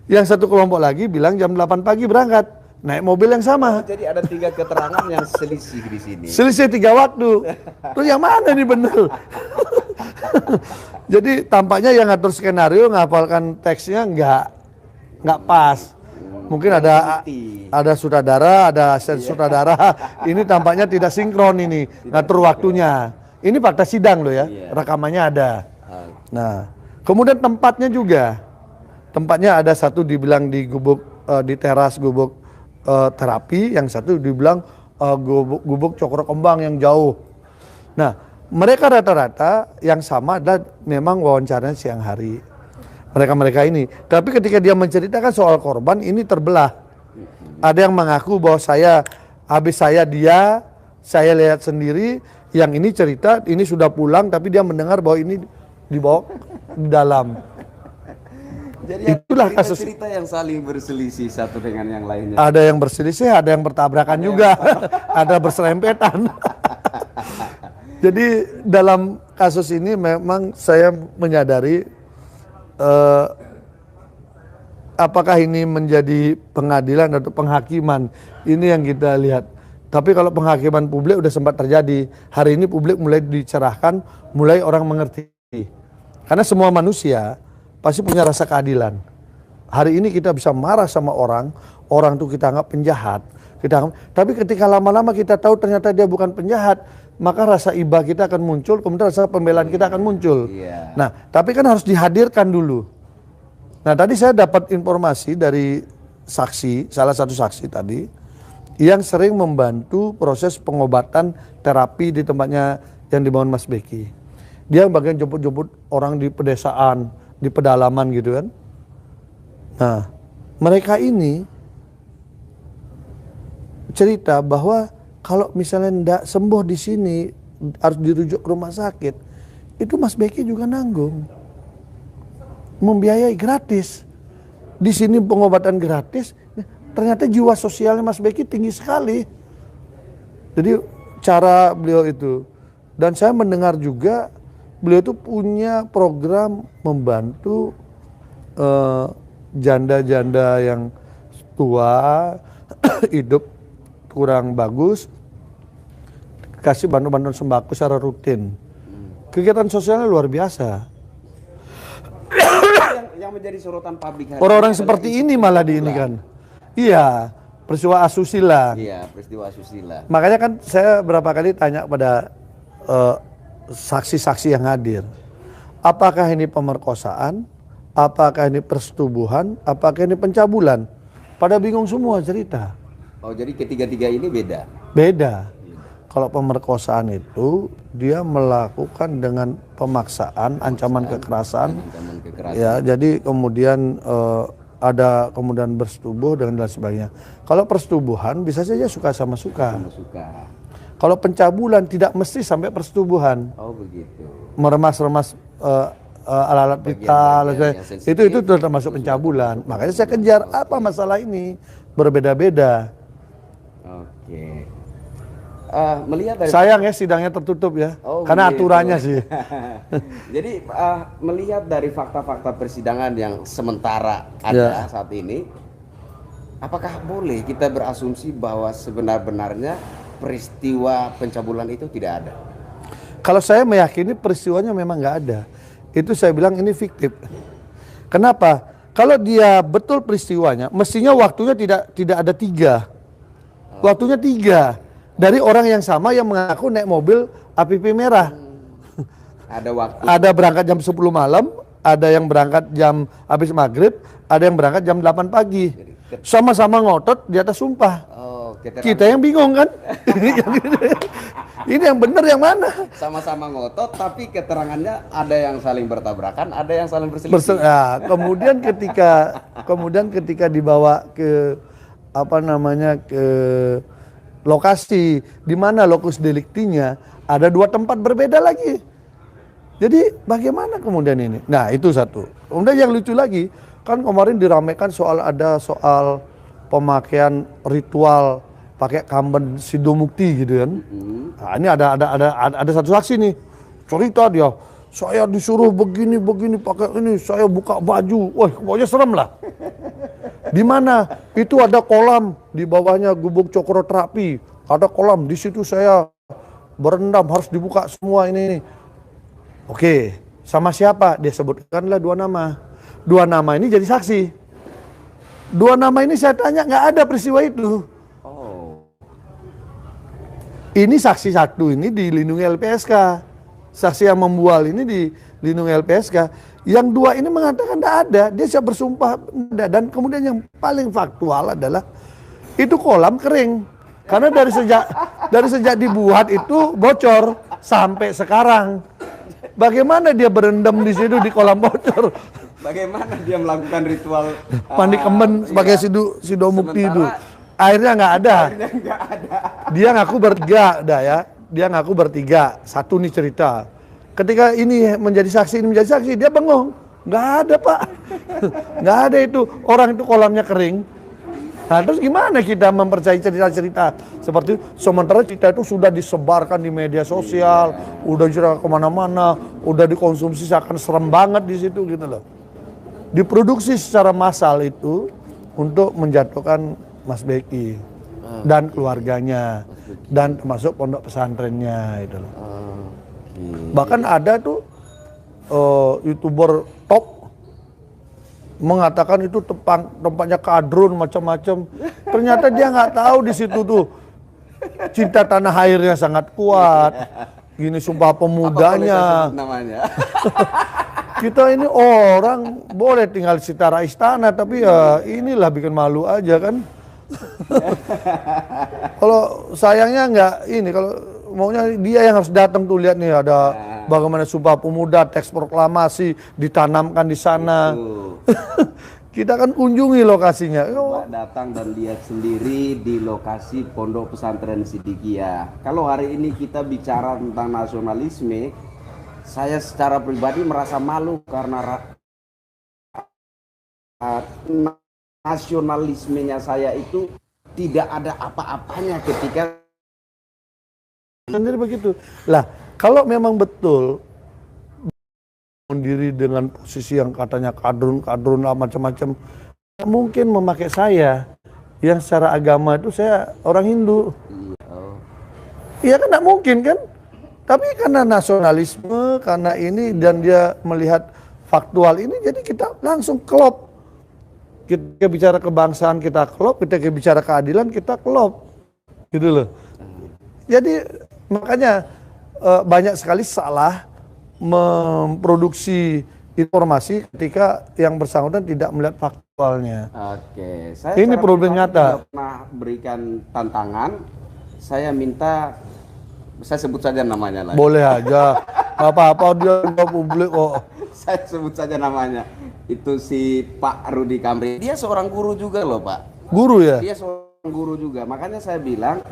Yang satu kelompok lagi bilang jam 8 pagi berangkat, naik mobil yang sama. Jadi ada 3 keterangan yang selisih di sini. Selisih 3 waktu. Terus yang mana nih bener? Jadi tampaknya yang ngatur skenario, ngapalkan teksnya nggak pas. Mungkin ada sutradara, ada asisten sutradara. Ini tampaknya tidak sinkron ini ngatur waktunya. Ini fakta sidang loh ya, rekamannya ada. Nah, kemudian tempatnya juga. Tempatnya ada satu dibilang di gubuk di teras gubuk terapi, yang satu dibilang gubuk Cokro Kembang yang jauh. Nah, mereka rata-rata yang sama adalah memang wawancaranya siang hari. Mereka ini. Tapi ketika dia menceritakan soal korban ini terbelah. Ada yang mengaku bahwa habis saya lihat sendiri, yang ini cerita ini sudah pulang tapi dia mendengar bahwa ini dibawa di dalam. Jadi Itulah kasus. cerita yang saling berselisih satu dengan yang lainnya. Ada yang berselisih, ada yang bertabrakan juga, ada berserempetan. Jadi dalam kasus ini memang saya menyadari apakah ini menjadi pengadilan atau penghakiman, ini yang kita lihat. Tapi kalau penghakiman publik udah sempat terjadi. Hari ini publik mulai dicerahkan, mulai orang mengerti. Karena semua manusia pasti punya rasa keadilan. Hari ini kita bisa marah sama orang itu kita anggap penjahat. Tapi ketika lama-lama kita tahu ternyata dia bukan penjahat, maka rasa iba kita akan muncul, kemudian rasa pembelaan kita akan muncul. Nah, tapi kan harus dihadirkan dulu. Nah, tadi saya dapat informasi dari saksi, salah satu saksi tadi, yang sering membantu proses pengobatan terapi di tempatnya yang dibangun Mas Beki. Dia bagian jemput-jemput orang di pedesaan, di pedalaman gitu kan. Nah, mereka ini cerita bahwa kalau misalnya tidak sembuh di sini, harus dirujuk ke rumah sakit, itu Mas Beki juga nanggung. Membiayai gratis. Di sini pengobatan gratis, ternyata jiwa sosialnya Mas Beki tinggi sekali. Jadi cara beliau itu. Dan saya mendengar juga beliau itu punya program membantu janda-janda yang tua, hidup kurang bagus, kasih bantuan-bantuan sembako secara rutin. Kegiatan sosialnya luar biasa. Yang menjadi sorotan publik hari Orang-orang seperti ini malah di ini kan. Iya, peristiwa asusila. Iya, peristiwa asusila. Makanya kan saya berapa kali tanya pada saksi-saksi yang hadir, apakah ini pemerkosaan, apakah ini persetubuhan, apakah ini pencabulan? Pada bingung semua cerita. Oh, jadi ketiga-tiga ini beda? Beda. Kalau pemerkosaan itu dia melakukan dengan pemaksaan, ancaman kekerasan. Ya, jadi kemudian ada kemudian bersetubuh dan lain sebagainya. Kalau persetubuhan bisa saja suka sama suka. Kalau pencabulan tidak mesti sampai persetubuhan. Oh, begitu. Meremas-remas alat-alat vital, itu sudah termasuk pencabulan. Makanya saya kejar apa masalah ini, berbeda-beda. Oke. Melihat dari sayang ya sidangnya tertutup ya, karena begitu. aturannya sih. Jadi melihat dari fakta-fakta persidangan yang sementara ada saat ini, apakah boleh kita berasumsi bahwa sebenar-benarnya peristiwa pencabulan itu tidak ada? Kalau saya meyakini peristiwanya memang nggak ada. Itu saya bilang ini fiktif. Kenapa? Kalau dia betul peristiwanya, mestinya waktunya tidak ada 3. Waktunya 3. Dari orang yang sama yang mengaku naik mobil APP merah. Ada waktu. Ada berangkat jam 10 malam, ada yang berangkat jam habis maghrib, ada yang berangkat jam 8 pagi. Sama-sama ngotot di atas sumpah. Kita yang bingung kan? Ini yang benar yang mana? Sama-sama ngotot tapi keterangannya ada yang saling bertabrakan, ada yang saling berselisih. Nah, kemudian ketika dibawa ke ke lokasi di mana lokus deliktinya, ada 2 tempat berbeda lagi. Jadi bagaimana kemudian ini? Nah, itu satu. Kemudian yang lucu lagi, kan kemarin diramaikan soal pemakaian ritual pakai kamben Sidomukti gitu kan. Nah, ini ada satu saksi nih. Cerita dia, saya disuruh begini pakai ini, saya buka baju. Wah, pokoknya serem lah. Di mana? Itu ada kolam, di bawahnya gubuk cokroterapi. Ada kolam, di situ saya berendam, harus dibuka semua ini. Oke, sama siapa? Dia sebutkanlah 2 nama. 2 nama ini jadi saksi. 2 nama ini saya tanya, nggak ada peristiwa itu. Ini saksi satu ini dilindungi LPSK. Saksi yang membual ini dilindungi LPSK. Yang 2 ini mengatakan tidak ada, dia siap bersumpah. Dan kemudian yang paling faktual adalah itu kolam kering. Karena dari sejak dibuat itu bocor sampai sekarang. Bagaimana dia berendam di situ di kolam bocor? Bagaimana dia melakukan ritual mandi kemben sebagai Sidomukti itu? Airnya nggak ada. Dia ngaku bertiga, Dia ngaku bertiga. Satu nih cerita. Ketika ini menjadi saksi, dia bengong. Nggak ada Pak, nggak ada itu. Orang itu kolamnya kering. Nah terus gimana kita mempercayai cerita-cerita seperti itu? Sementara cerita itu sudah disebarkan di media sosial, udah cerita kemana-mana, udah dikonsumsi seakan serem banget di situ gitu loh. Diproduksi secara massal itu untuk menjatuhkan Mas Beki dan keluarganya dan termasuk pondok pesantrennya itu loh. Bahkan ada tuh YouTuber top mengatakan itu tempatnya kadrun macam-macam. Ternyata dia nggak tahu di situ tuh cinta tanah airnya sangat kuat. Gini Sumpah Pemudanya. Namanya. Kita ini orang boleh tinggal di setara istana, tapi ya inilah bikin malu aja kan. Kalau sayangnya nggak ini, kalau maunya dia yang harus datang tuh lihat nih ada bagaimana Sumpah Pemuda, teks proklamasi ditanamkan di sana. Kita kan kunjungi lokasinya. Coba datang dan lihat sendiri di lokasi Pondok Pesantren Siddiqiyah. Kalau hari ini kita bicara tentang nasionalisme, saya secara pribadi merasa malu karena nasionalismenya saya itu tidak ada apa-apanya ketika sendiri begitu. Lah, kalau memang betul mendiri dengan posisi yang katanya kadrun macam-macam, mungkin memakai saya yang secara agama itu saya orang Hindu. Iya kan, nggak mungkin kan? Tapi karena nasionalisme, karena ini dan dia melihat faktual ini, jadi kita langsung klop. Kita bicara kebangsaan kita klop, kita bicara keadilan kita klop, gitu loh. Jadi makanya banyak sekali salah memproduksi informasi ketika yang bersangkutan tidak melihat faktualnya. Oke, saya ini problem nyata. Pernah berikan tantangan, saya minta, saya sebut saja namanya lah. Boleh aja, nggak apa-apa dia publik kok. Saya sebut saja namanya. Itu si Pak Rudi Kamri. Dia seorang guru juga loh Pak. Guru ya? Dia seorang guru juga. Makanya saya bilang,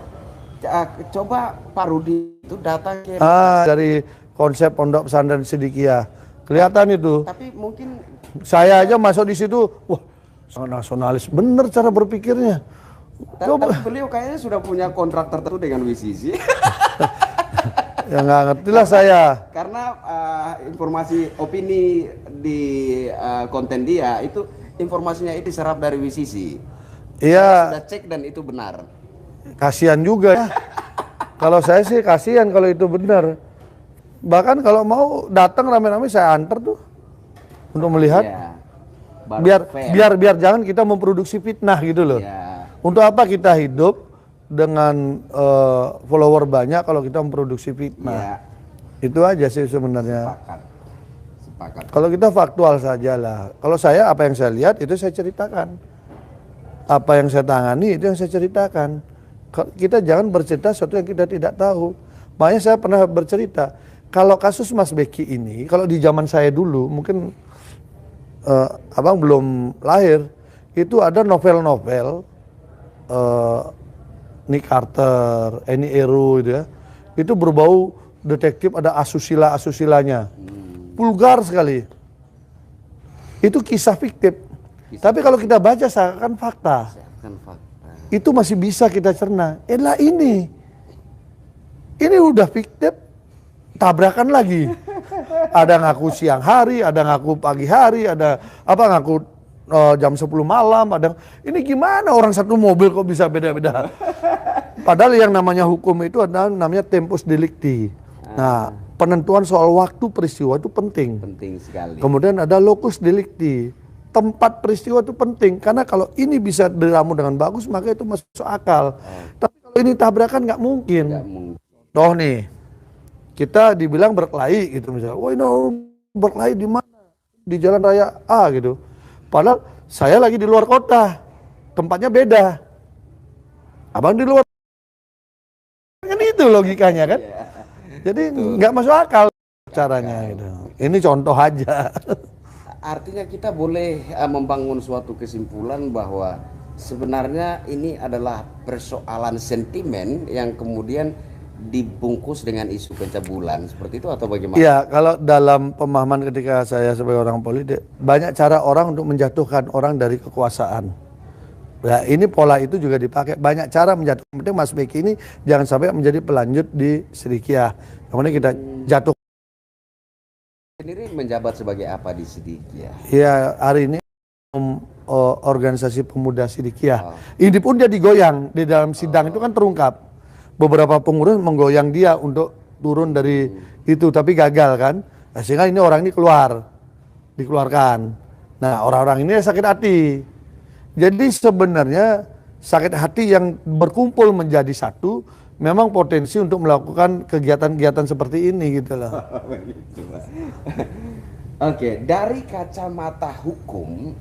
coba Pak Rudi itu datang ke dari konsep Pondok Pesantren Siddiqiyah. Kelihatan itu. Tapi mungkin saya aja masuk di situ, wah sangat nasionalis. Bener cara berpikirnya. Tapi beliau kayaknya sudah punya kontrak tertentu dengan WCC. Ya nggak ngerti lah saya. Karena informasi opini di konten dia itu informasinya itu diserap dari WCC. Iya. Sudah cek dan itu benar. Kasihan juga ya. Kalau saya sih kasihan kalau itu benar. Bahkan kalau mau datang rame-rame saya antar tuh untuk melihat. Ya, biar jangan kita memproduksi fitnah gitu loh. Ya. Untuk apa kita hidup dengan follower banyak kalau kita memproduksi fitnah? Ya. Itu aja sih sebenarnya. Sepakat. Kalau kita faktual saja lah. Kalau saya apa yang saya lihat itu saya ceritakan. Apa yang saya tangani itu yang saya ceritakan. Kita jangan bercerita sesuatu yang kita tidak tahu. Makanya saya pernah bercerita, kalau kasus Mas Beki ini, kalau di zaman saya dulu, mungkin abang belum lahir, itu ada novel-novel Nick Carter, Annie Ero gitu ya. Itu berbau detektif, ada asusila-asusilanya. Vulgar sekali. Itu kisah fiktif. Tapi kalau kita baca seakan fakta. Itu masih bisa kita cerna. Lah ini udah fiktif, tabrakan lagi. Ada ngaku siang hari, ada ngaku pagi hari, ada ngaku jam 10 malam, ada. Ini gimana orang satu mobil kok bisa beda-beda? Padahal yang namanya hukum itu ada namanya tempus delicti. Nah, penentuan soal waktu peristiwa itu penting. Penting sekali. Kemudian ada locus delicti. Tempat peristiwa itu penting, karena kalau ini bisa diramu dengan bagus, maka itu masuk akal. Tapi kalau ini tabrakan nggak mungkin. Toh nih, kita dibilang berkelahi gitu misalnya, oh ini berkelahi di mana? Di jalan raya A gitu. Padahal saya lagi di luar kota, tempatnya beda. Abang di luar, kan itu logikanya kan? Jadi nggak masuk akal caranya gitu. Ini contoh aja. Artinya kita boleh membangun suatu kesimpulan bahwa sebenarnya ini adalah persoalan sentimen yang kemudian dibungkus dengan isu pencabulan seperti itu atau bagaimana? Iya, kalau dalam pemahaman ketika saya sebagai orang politik, banyak cara orang untuk menjatuhkan orang dari kekuasaan. Nah, ini pola itu juga dipakai. Banyak cara menjatuhkan. Penting Mas Beki ini jangan sampai menjadi pelanjut di Sidikiyah. Kemudian kita jatuh. Sendiri menjabat sebagai apa di Sidikiyah? Iya, hari ini organisasi pemuda Sidikiyah. Ini pun dia digoyang di dalam sidang itu kan terungkap. Beberapa pengurus menggoyang dia untuk turun dari itu, tapi gagal kan. Nah, sehingga ini orang ini dikeluarkan. Nah, orang-orang ini sakit hati. Jadi sebenarnya sakit hati yang berkumpul menjadi satu, memang potensi untuk melakukan kegiatan-kegiatan seperti ini gitu loh. Oke, dari kacamata hukum,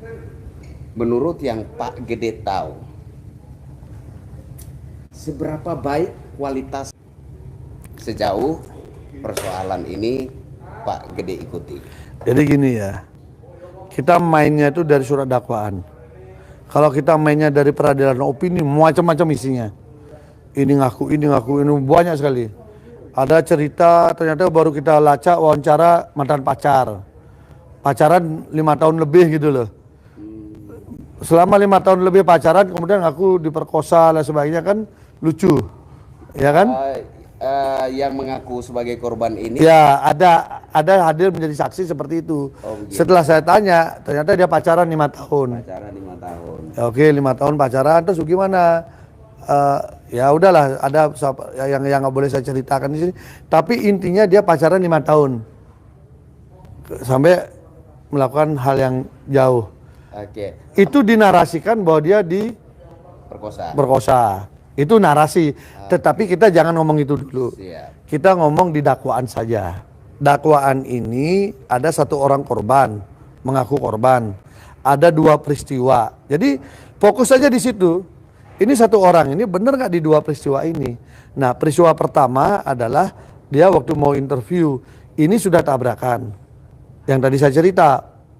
menurut yang Pak Gede tahu, seberapa baik kualitas sejauh persoalan ini Pak Gede ikuti? Jadi gini ya, kita mainnya itu dari surat dakwaan. Kalau kita mainnya dari peradilan opini, macam-macam isinya. Ini ngaku, ini banyak sekali. Ada cerita ternyata baru kita lacak wawancara mantan pacar. Pacaran 5 tahun lebih gitu loh. Selama 5 tahun lebih pacaran, kemudian aku diperkosa dan sebagainya, kan lucu, ya kan? Yang mengaku sebagai korban ini? Ya, ada hadir menjadi saksi seperti itu. Setelah saya tanya, ternyata dia pacaran 5 tahun. Pacaran 5 tahun. Ya, oke, 5 tahun pacaran, terus gimana? Ya udahlah, ada yang nggak boleh saya ceritakan di sini. Tapi intinya dia pacaran 5 tahun sampai melakukan hal yang jauh. Oke. Itu dinarasikan bahwa dia perkosa. Itu narasi. Tetapi kita jangan ngomong itu dulu. Siap. Kita ngomong di dakwaan saja. Dakwaan ini ada 1 orang korban, mengaku korban. Ada 2 peristiwa. Jadi fokus saja di situ. Ini 1 orang, ini benar nggak di 2 peristiwa ini? Nah, peristiwa pertama adalah dia waktu mau interview, ini sudah tabrakan. Yang tadi saya cerita,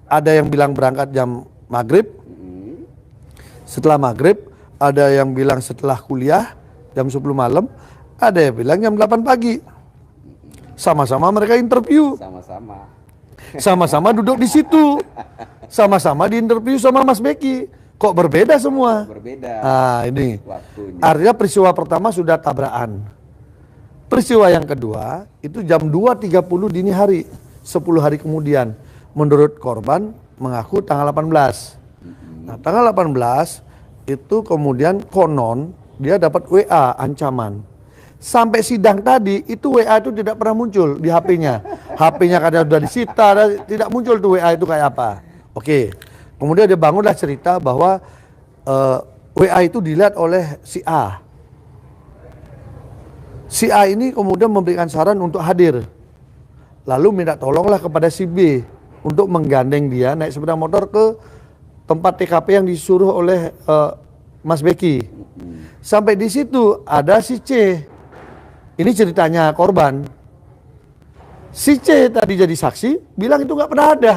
ada yang bilang berangkat jam maghrib, setelah maghrib, ada yang bilang setelah kuliah, jam 10 malam, ada yang bilang jam 8 pagi. Sama-sama mereka interview. Sama-sama duduk di situ. Sama-sama diinterview sama Mas Beki. Kok berbeda semua? Berbeda. Nah, ini waktunya. Artinya peristiwa pertama sudah tabrakan. Peristiwa yang kedua itu jam 2.30 dini hari, 10 hari kemudian. Menurut korban mengaku tanggal 18. Nah, tanggal 18 itu kemudian konon dia dapat WA ancaman. Sampai sidang tadi itu WA itu tidak pernah muncul di HP-nya. HP-nya kadang sudah disita, tidak muncul tuh WA itu kayak apa. Oke. Kemudian dia bangunlah cerita bahwa WA itu dilihat oleh si A. Si A ini kemudian memberikan saran untuk hadir. Lalu minta tolonglah kepada si B untuk menggandeng dia naik sepeda motor ke tempat TKP yang disuruh oleh Mas Beki. Sampai di situ ada si C. Ini ceritanya korban. Si C tadi jadi saksi, bilang itu nggak pernah ada.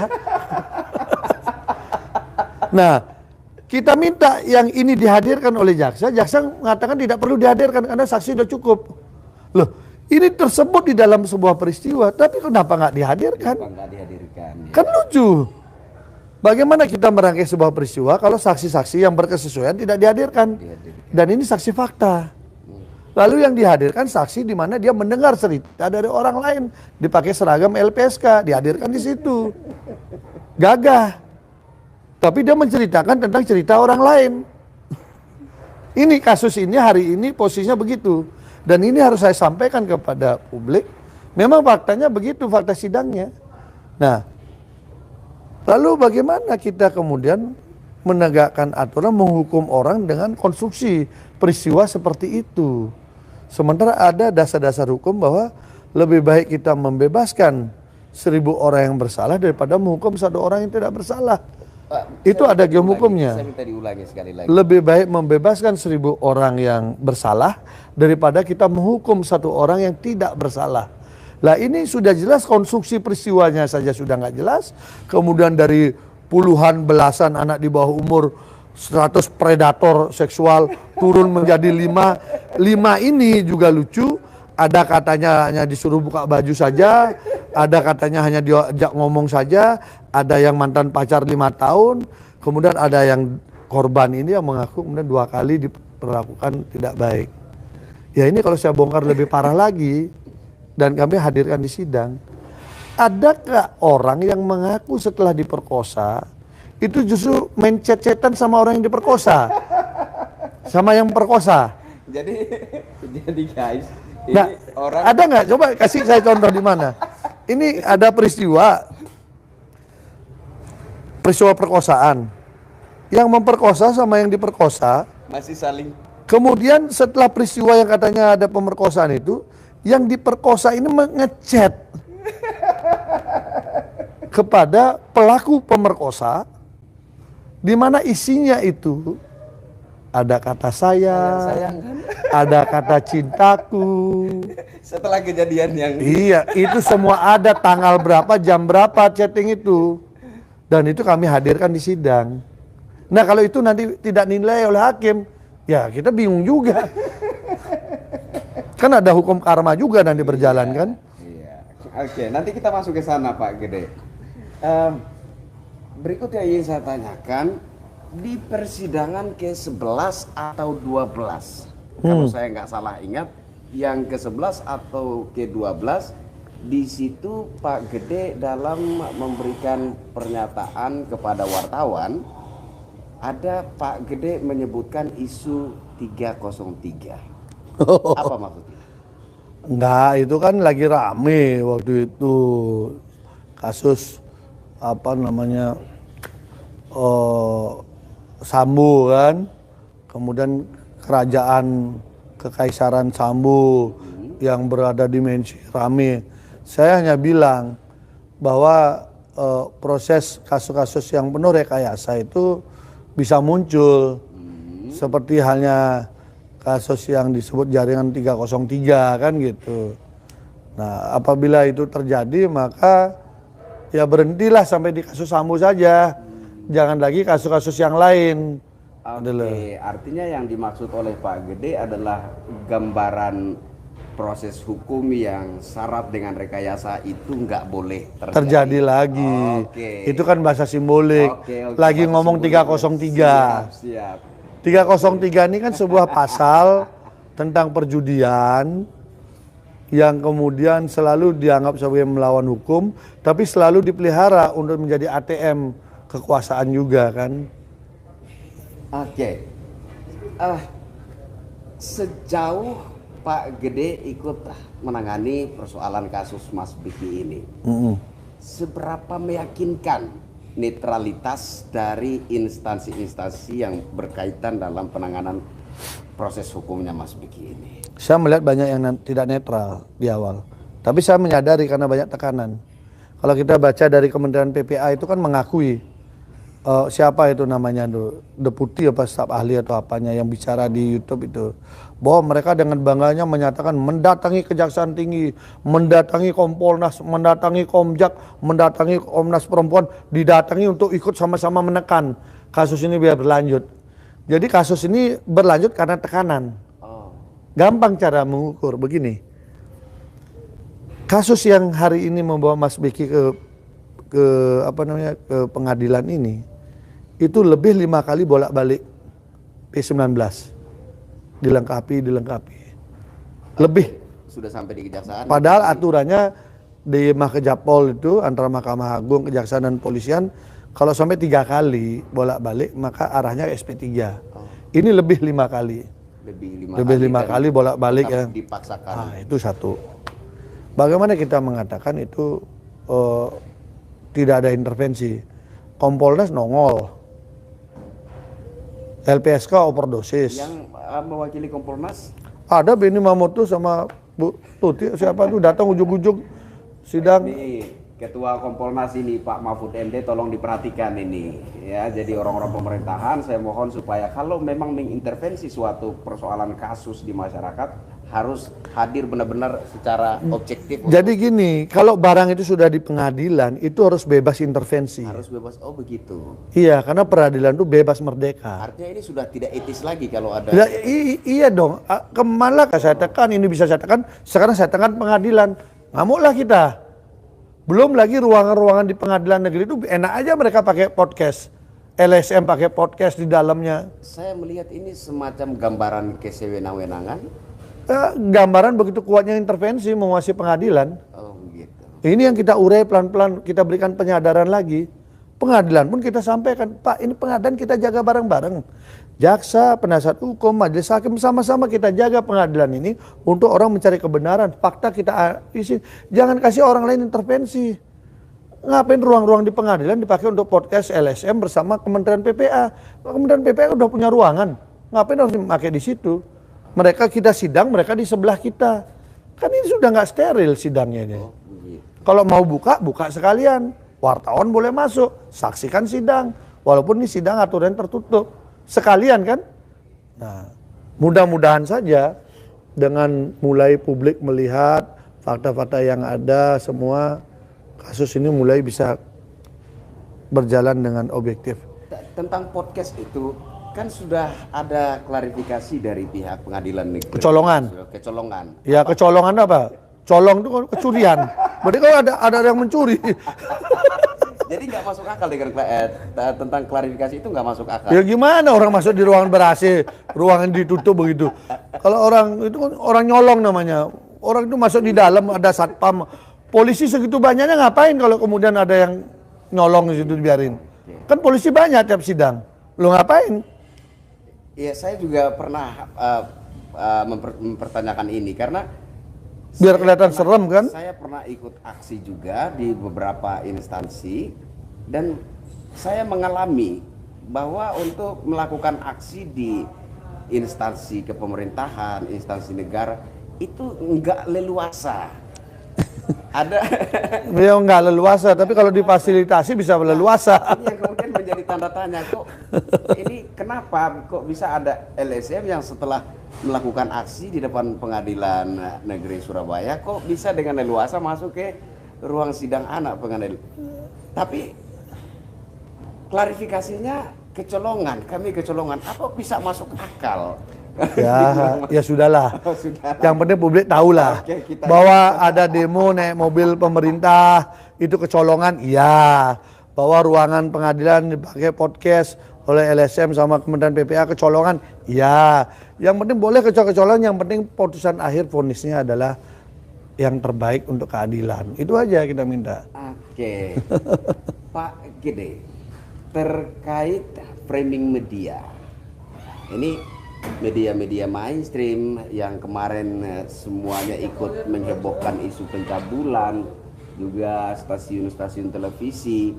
Nah, kita minta yang ini dihadirkan oleh jaksa. Jaksa mengatakan tidak perlu dihadirkan karena saksi sudah cukup. Loh, ini tersebut di dalam sebuah peristiwa, tapi kenapa nggak dihadirkan? Kan lucu. Bagaimana kita merangkai sebuah peristiwa kalau saksi-saksi yang berkesesuaian tidak dihadirkan? Dan ini saksi fakta. Lalu yang dihadirkan saksi di mana dia mendengar cerita dari orang lain, dipakai seragam LPSK, dihadirkan di situ. Gagah. Tapi dia menceritakan tentang cerita orang lain. Ini kasus ini hari ini posisinya begitu. Dan ini harus saya sampaikan kepada publik. Memang faktanya begitu, fakta sidangnya. Nah, lalu bagaimana kita kemudian menegakkan aturan menghukum orang dengan konstruksi peristiwa seperti itu? Sementara ada dasar-dasar hukum bahwa lebih baik kita membebaskan 1.000 orang yang bersalah daripada menghukum 1 orang yang tidak bersalah. Itu ada game hukumnya. Saya minta diulangi sekali lagi. Lebih baik membebaskan 1.000 orang yang bersalah daripada kita menghukum 1 orang yang tidak bersalah. Lah ini sudah jelas konstruksi peristiwanya saja sudah nggak jelas. Kemudian dari puluhan belasan anak di bawah umur 100 predator seksual turun menjadi 5 ini juga lucu. ada katanya hanya disuruh buka baju saja, ada katanya hanya diajak ngomong saja, ada yang mantan pacar 5 tahun, kemudian ada yang korban ini yang mengaku kemudian 2 kali diperlakukan tidak baik. Ya ini kalau saya bongkar lebih parah lagi dan kami hadirkan di sidang, adakah orang yang mengaku setelah diperkosa itu justru main chat-chatan sama orang yang diperkosa, sama yang perkosa? Jadi guys, ini Nah, orang ada nggak? Coba kasih saya contoh di mana? Ini ada peristiwa perkosaan. Yang memperkosa sama yang diperkosa. masih saling Kemudian setelah peristiwa yang katanya ada pemerkosaan itu, yang diperkosa ini mengechat kepada pelaku pemerkosa, di mana isinya itu ada kata sayang kan? ada kata cintaku. Setelah kejadian yang Iya, itu semua ada tanggal berapa, jam berapa chatting itu. Dan itu kami hadirkan di sidang. Nah, kalau itu nanti tidak dinilai oleh hakim, ya kita bingung juga. Kan ada hukum karma juga nanti berjalan kan? Iya. Oke, nanti kita masuk ke sana Pak Gede. Berikutnya ingin saya tanyakan, di persidangan ke-11 atau 12, kalau saya nggak salah ingat, yang ke-11 atau ke-12, di situ Pak Gede dalam memberikan pernyataan kepada wartawan, ada Pak Gede menyebutkan isu 303. Apa maksudnya? Enggak, itu kan lagi rame waktu itu kasus apa namanya Sambu kan, kemudian kerajaan kekaisaran Sambu yang berada di dimensi rame. Saya hanya bilang bahwa proses kasus-kasus yang penuh rekayasa itu bisa muncul, seperti halnya kasus yang disebut jaringan 303 kan gitu. Nah, apabila itu terjadi maka ya berhentilah sampai di kasus Sambu saja, jangan lagi kasus-kasus yang lain. Oke, artinya yang dimaksud oleh Pak Gede adalah gambaran proses hukum yang syarat dengan rekayasa itu nggak boleh terjadi lagi. Oke. Itu kan bahasa simbolik. Oke, Lagi bahasa ngomong simbolik. 303. Siap. 303 ini kan sebuah pasal tentang perjudian yang kemudian selalu dianggap sebagai melawan hukum, tapi selalu dipelihara untuk menjadi ATM kekuasaan juga kan. Oke. Sejauh Pak Gede ikut menangani persoalan kasus Mas Biki ini, seberapa meyakinkan netralitas dari instansi-instansi yang berkaitan dalam penanganan proses hukumnya Mas Biki ini? Saya melihat banyak yang tidak netral di awal, tapi saya menyadari karena banyak tekanan. Kalau kita baca dari Kementerian PPA itu kan mengakui siapa itu namanya tuh, deputi apa staf ahli atau apanya yang bicara di YouTube itu, bahwa mereka dengan bangganya menyatakan mendatangi Kejaksaan Tinggi, mendatangi Kompolnas, mendatangi Komjak, mendatangi Komnas Perempuan, didatangi untuk ikut sama-sama menekan kasus ini biar berlanjut. Jadi kasus ini berlanjut karena tekanan. Gampang cara mengukur begini. Kasus yang hari ini membawa Mas Beki ke pengadilan ini itu lebih 5 kali bolak-balik P19 dilengkapi lebih Sudah sampai di kejaksaan. padahal aturannya di Mahkejapol itu antara Mahkamah Agung, Kejaksaan dan Polisian kalau sampai 3 kali bolak-balik maka arahnya SP3. Ini lebih 5 kali lebih 5 kali bolak-balik ya dipaksakan. Itu satu. Bagaimana kita mengatakan itu tidak ada intervensi? Kompolnas nongol, LPSK overdosis. Yang mewakili Kompolnas? Ada Benny Mamoto sama Bu Tuti, siapa itu datang ujung-ujung sidang. Ini Ketua Kompolnas ini Pak Mahfud MD tolong diperhatikan ini ya. Jadi orang-orang pemerintahan saya mohon supaya kalau memang mengintervensi suatu persoalan kasus di masyarakat harus hadir benar-benar secara objektif. Jadi gini, kalau barang itu sudah di pengadilan, itu harus bebas intervensi. Harus bebas. Oh begitu. Iya, karena peradilan itu bebas merdeka. Artinya ini sudah tidak etis lagi kalau ada. Ya, iya dong. Kemana saya tekan, ini bisa saya tekan. Sekarang saya tekan pengadilan. Ngamuklah kita. Belum lagi ruangan-ruangan di pengadilan negeri itu enak aja mereka pakai podcast. LSM pakai podcast di dalamnya. Saya melihat ini semacam gambaran kesewenang-wenangan. Gambaran begitu kuatnya intervensi menguasai pengadilan. Oh begitu. Ini yang kita urai pelan-pelan, kita berikan penyadaran lagi. Pengadilan pun kita sampaikan, Pak, ini pengadilan kita jaga bareng-bareng. Jaksa, penasihat hukum, majelis hakim, sama-sama kita jaga pengadilan ini untuk orang mencari kebenaran. Fakta kita isi. Jangan kasih orang lain intervensi. Ngapain ruang-ruang di pengadilan dipakai untuk podcast LSM bersama Kementerian PPA. Kementerian PPA udah punya ruangan. Ngapain harus dipakai di situ? Mereka kita sidang, mereka di sebelah kita. Kan ini sudah nggak steril sidangnya ini. Oh, begitu. Kalau mau buka, buka sekalian. Wartawan boleh masuk, saksikan sidang. Walaupun ini sidang aturan tertutup. Sekalian kan? Nah, mudah-mudahan saja dengan mulai publik melihat fakta-fakta yang ada, semua kasus ini mulai bisa berjalan dengan objektif. Tentang podcast itu kan sudah ada klarifikasi dari pihak pengadilan negeri. Kecolongan. Kecolongan. Ya, kecolongan apa? Colong itu kecurian. Berarti kalau ada yang mencuri. Jadi nggak masuk akal dengan tentang klarifikasi itu nggak masuk akal. Ya gimana orang masuk di ruangan ber-AC, ruangan ditutup begitu. Kalau orang itu kan orang nyolong namanya. Orang itu masuk di dalam ada satpam. Polisi segitu banyaknya ngapain kalau kemudian ada yang nyolong di situ dibiarin? Kan polisi banyak tiap sidang. Lu ngapain? Iya, saya juga pernah mempertanyakan ini karena Biar kelihatan serem kan? saya pernah ikut aksi juga di beberapa instansi dan saya mengalami bahwa untuk melakukan aksi di instansi kepemerintahan, instansi negara itu enggak leluasa. Ada Ya nggak leluasa, tapi kalau difasilitasi bisa leluasa. ini yang kemudian menjadi tanda tanya, kok ini kenapa kok bisa ada LSM yang setelah melakukan aksi di depan pengadilan negeri Surabaya kok bisa dengan leluasa masuk ke ruang sidang anak pengadilan. Tapi klarifikasinya kecolongan, kami kecolongan. Apa bisa masuk akal? Ya sudahlah. Oh, sudah. Yang penting publik tahulah Oke, bahwa ada demo naik mobil pemerintah itu kecolongan, iya. Bahwa ruangan pengadilan dipakai podcast oleh LSM sama Kementerian PPA kecolongan, iya. Yang penting boleh kecolongan, yang penting putusan akhir vonisnya adalah yang terbaik untuk keadilan. Itu aja kita minta. Oke. Pak Gede, terkait framing media. Ini media-media mainstream yang kemarin semuanya ikut menghebohkan isu pencabulan, juga stasiun-stasiun televisi.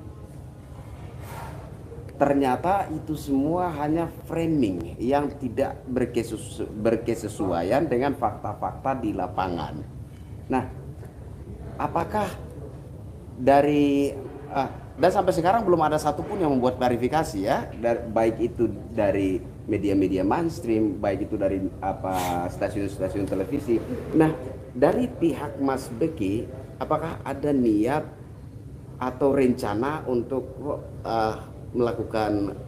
Ternyata itu semua hanya framing yang tidak berkesesuaian dengan fakta-fakta di lapangan. Nah, apakah dari dan sampai sekarang belum ada satupun yang membuat klarifikasi ya, baik itu dari media-media mainstream, baik itu dari stasiun-stasiun televisi. Nah, dari pihak Mas Beki, apakah ada niat atau rencana untuk melakukan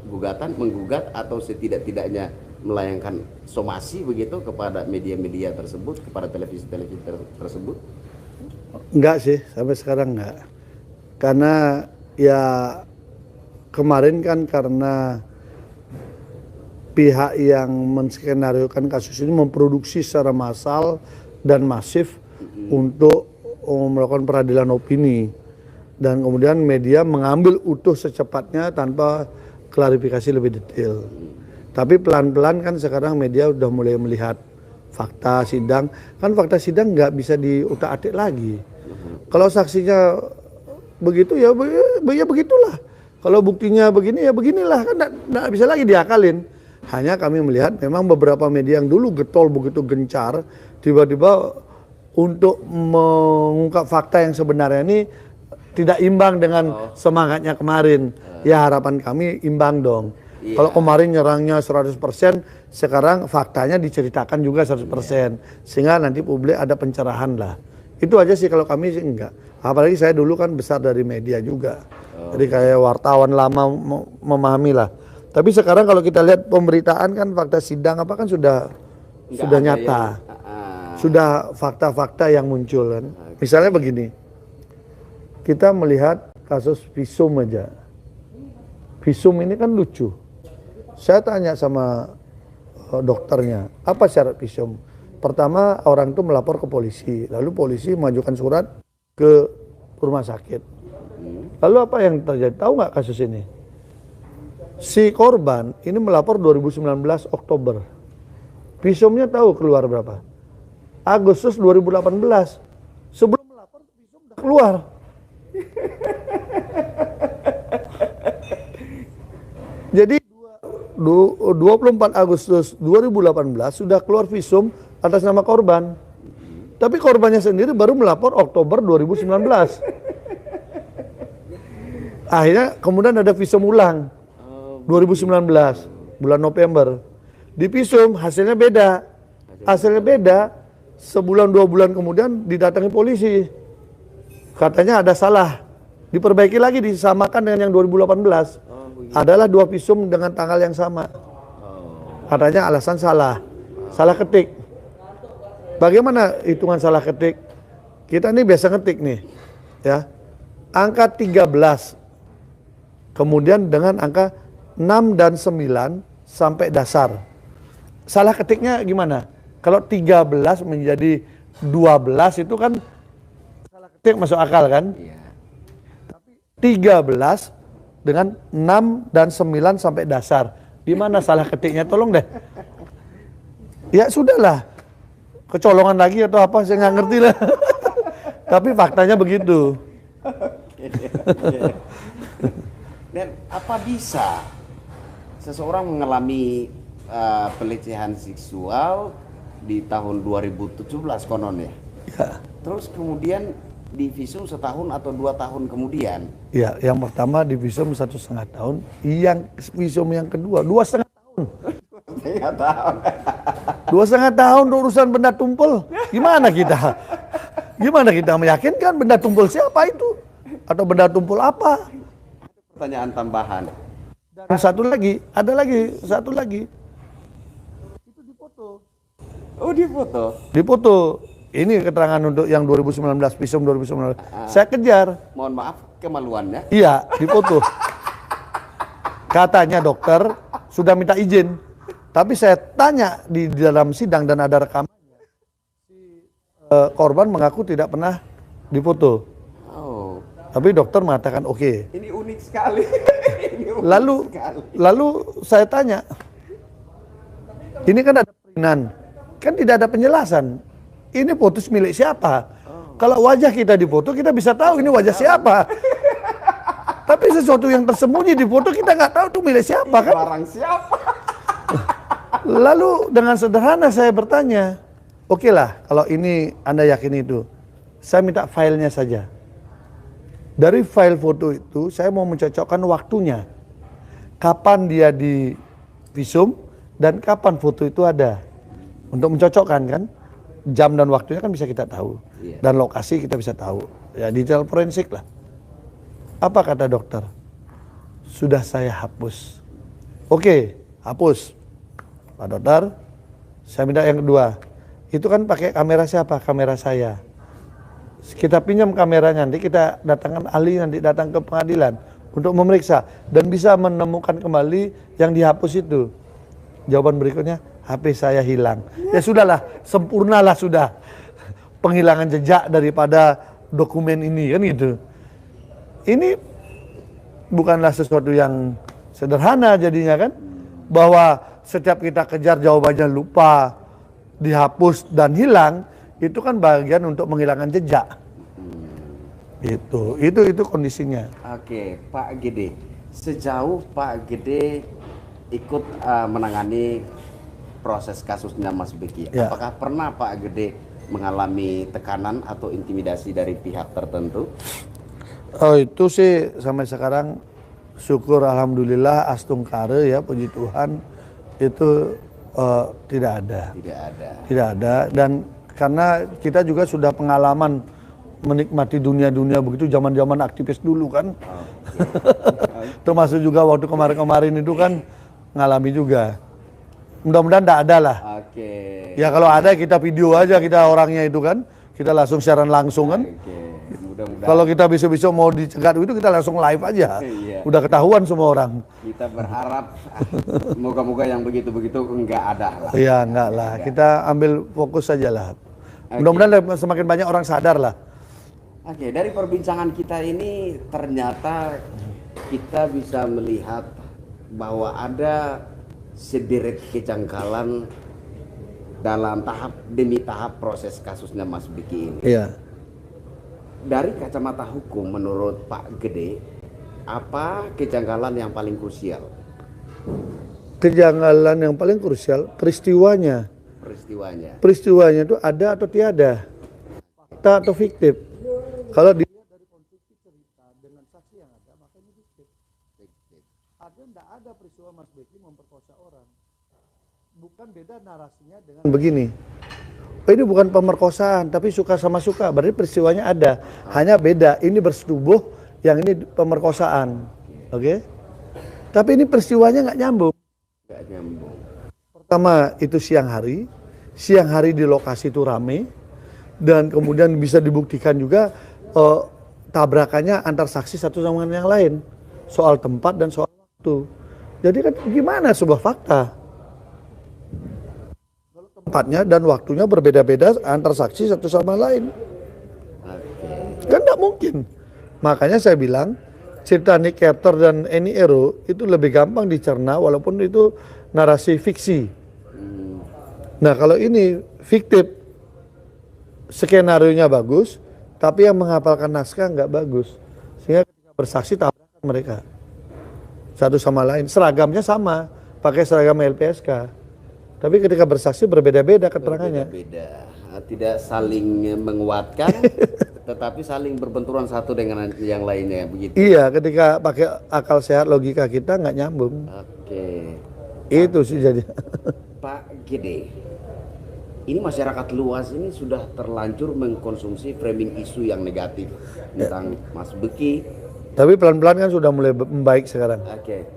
menggugat atau setidak-tidaknya melayangkan somasi begitu kepada media-media tersebut, kepada televisi-televisi tersebut? Enggak sih, sampai sekarang enggak. Karena ya kemarin kan karena pihak yang menskenariokan kasus ini memproduksi secara massal dan masif untuk melakukan peradilan opini, dan kemudian media mengambil utuh secepatnya tanpa klarifikasi lebih detail. Tapi pelan-pelan kan sekarang media udah mulai melihat fakta sidang, kan fakta sidang nggak bisa diutak-atik lagi. Kalau saksinya begitu ya begitulah, kalau buktinya begini ya beginilah, kan nggak bisa lagi diakalin. Hanya kami melihat memang beberapa media yang dulu getol begitu gencar, tiba-tiba untuk mengungkap fakta yang sebenarnya ini tidak imbang dengan semangatnya kemarin. Ya harapan kami imbang dong. Iya. Kalau kemarin nyerangnya 100%, sekarang faktanya diceritakan juga 100%. Sehingga nanti publik ada pencerahan lah. Itu aja sih, kalau kami sih enggak. Apalagi saya dulu kan besar dari media juga. Jadi kayak wartawan lama memahami lah. Tapi sekarang kalau kita lihat pemberitaan kan, fakta sidang apa kan sudah nyata. Sudah fakta-fakta yang muncul kan. Misalnya begini. Kita melihat kasus visum aja. Visum ini kan lucu. Saya tanya sama dokternya, apa syarat visum? Pertama, orang itu melapor ke polisi, lalu polisi mengajukan surat ke rumah sakit. Lalu apa yang terjadi? Tahu nggak kasus ini? Si korban ini melapor 2019 Oktober. Visumnya tahu keluar berapa? Agustus 2018. Sebelum melapor, visum udah keluar. Jadi 24 Agustus 2018 sudah keluar visum atas nama korban. Tapi korbannya sendiri baru melapor Oktober 2019. Akhirnya kemudian ada visum ulang 2019 bulan November. Di visum hasilnya beda. Hasilnya beda. Sebulan 2 bulan kemudian didatangi polisi. Katanya ada salah. Diperbaiki lagi, disamakan dengan yang 2018. Adalah 2 visum dengan tanggal yang sama. Katanya alasan salah ketik. Bagaimana hitungan salah ketik? Kita ini biasa ngetik nih, ya. Angka 13, kemudian dengan angka 6 dan 9 sampai dasar. Salah ketiknya gimana? Kalau 13 menjadi 12 itu kan salah ketik, masuk akal kan? Tapi 13 dengan 6 dan 9 sampai dasar. Di mana salah ketiknya? Tolong deh. Ya sudahlah. Kecolongan lagi atau apa, saya nggak ngerti lah. Tapi faktanya begitu. Dan apa bisa seseorang mengalami pelecehan seksual di tahun 2017 konon ya? Ya. Terus kemudian di visum setahun atau 2 tahun kemudian? Ya, yang pertama di visum 1,5 tahun, yang visum yang kedua 2,5 tahun. 2,5 tahun. 2,5 tahun urusan benda tumpul. Gimana kita? Gimana kita meyakinkan benda tumpul siapa itu? Atau benda tumpul apa? Pertanyaan tambahan. Dan satu lagi, ada lagi, satu lagi. Itu dipoto. Oh, difoto. Dipoto. Ini keterangan untuk yang 2019, visum 2019. Saya kejar. Mohon maaf kemaluannya. Iya, dipoto. Katanya dokter sudah minta izin. Tapi saya tanya di dalam sidang dan ada rekamannya. Korban mengaku tidak pernah dipoto. Oh. Tapi dokter mengatakan oke. Ini unik sekali. Ini unik sekali. Lalu saya tanya. Ini kan ada perinan. Kan tidak ada penjelasan. Ini foto milik siapa? Kalau wajah kita dipoto, kita bisa tahu ini wajah siapa. Tapi sesuatu yang tersembunyi di foto kita nggak tahu itu milik siapa kan? Barang siapa? Lalu dengan sederhana saya bertanya, oke lah kalau ini Anda yakin itu, saya minta filenya saja. Dari file foto itu saya mau mencocokkan waktunya. Kapan dia di visum dan kapan foto itu ada. Untuk mencocokkan kan. Jam dan waktunya kan bisa kita tahu. Dan lokasi kita bisa tahu. Ya detail forensik lah. Apa kata dokter? Sudah saya hapus. Oke, hapus. Pak dokter, saya minta yang kedua. Itu kan pakai kamera siapa? Kamera saya. Kita pinjam kameranya, nanti kita datangkan ahli, nanti datang ke pengadilan untuk memeriksa dan bisa menemukan kembali yang dihapus itu. Jawaban berikutnya, HP saya hilang. Ya sudahlah, sempurnalah sudah penghilangan jejak daripada dokumen ini kan gitu. Ini bukanlah sesuatu yang sederhana jadinya kan, bahwa setiap kita kejar jawabannya lupa, dihapus dan hilang, itu kan bagian untuk menghilangkan jejak. Itu kondisinya. Oke, Pak Gede. Sejauh Pak Gede ikut menangani proses kasusnya Mas Beki, apakah pernah Pak Gede mengalami tekanan atau intimidasi dari pihak tertentu? Oh itu sih sampai sekarang syukur alhamdulillah astungkare ya, puji Tuhan itu tidak ada. Tidak ada, dan karena kita juga sudah pengalaman menikmati dunia-dunia begitu zaman-zaman aktivis dulu kan. Termasuk juga waktu kemarin-kemarin itu kan ngalami juga. Mudah-mudahan tidak ada lah. Ya kalau ada kita video aja kita orangnya itu kan, kita langsung siaran langsung kan. Kalau kita besok-besok mau dicegat itu kita langsung live aja. Udah ketahuan semua orang. Kita berharap moga-moga yang begitu-begitu enggak ada lah. Iya enggak lah. Kita ambil fokus saja lah. Mudah-mudahan semakin banyak orang sadar lah. Oke, dari perbincangan kita ini ternyata kita bisa melihat bahwa ada sederet kejanggalan dalam tahap demi tahap proses kasusnya Mas Beki ini. Iya. Dari kacamata hukum menurut Pak Gede, apa kejanggalan yang paling krusial? Kejanggalan yang paling krusial peristiwanya. Peristiwanya itu ada atau tiada? Fakta atau fiktif? Kalau dilihat dari konstruksi cerita dengan saksi yang ada, maka ini fiktif. Artinya tidak ada peristiwa Mas Beki memperkosa orang. Bukan beda narasinya dengan begini. Ini bukan pemerkosaan, tapi suka sama suka. Berarti peristiwanya ada. Hanya beda. Ini bersetubuh, yang ini pemerkosaan. Oke? Tapi ini peristiwanya nggak nyambung. Pertama itu siang hari. Siang hari di lokasi itu rame. Dan kemudian bisa dibuktikan juga tabrakannya antar saksi satu sama yang lain. Soal tempat dan soal waktu. Jadi kan gimana sebuah fakta? Tempatnya dan waktunya berbeda-beda antar saksi satu sama lain. Kan tidak mungkin. Makanya saya bilang cerita Nick Carter dan Eni Ero itu lebih gampang dicerna walaupun itu narasi fiksi. Nah kalau ini fiktif, skenario-nya bagus, tapi yang menghafalkan naskah nggak bagus. Sehingga ketika bersaksi tabrakan mereka. Satu sama lain. Seragamnya sama, pakai seragam LPSK. Tapi ketika bersaksi berbeda-beda keterangannya. Berbeda-beda, tidak saling menguatkan, tetapi saling berbenturan satu dengan yang lainnya, begitu. Iya, ketika pakai akal sehat logika kita nggak nyambung. Oke. Itu sih jadi. Pak Gede, ini masyarakat luas ini sudah terlanjur mengkonsumsi framing isu yang negatif tentang Mas Beki. Tapi pelan-pelan kan sudah mulai membaik sekarang. Oke.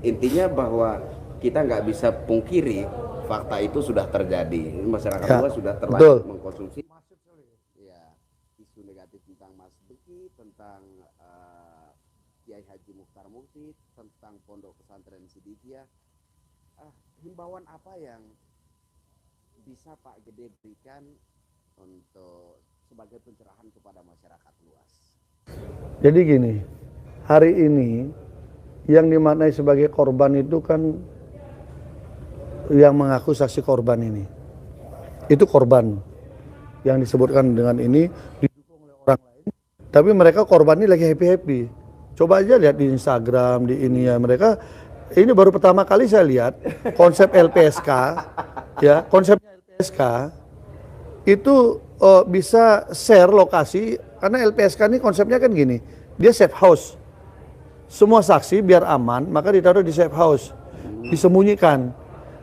Intinya bahwa kita nggak bisa pungkiri fakta itu sudah terjadi. Masyarakat luas sudah terlanjur mengkonsumsi ya, isu negatif tentang Mas Beki, tentang Kiai Haji Mukhtar Mukti, tentang Pondok Pesantren Sidikiyah. Himbauan apa yang bisa Pak Gede berikan untuk sebagai pencerahan kepada masyarakat luas? Jadi gini, hari ini yang dimaknai sebagai korban itu kan yang mengaku saksi korban ini. Itu korban yang disebutkan dengan ini didukung oleh orang lain. Tapi mereka korban ini lagi happy-happy. Coba aja lihat di Instagram, di ini ya mereka. Ini baru pertama kali saya lihat konsep LPSK, ya konsepnya LPSK itu bisa share lokasi karena LPSK ini konsepnya kan gini, dia safe house, semua saksi biar aman maka ditaruh di safe house, disembunyikan.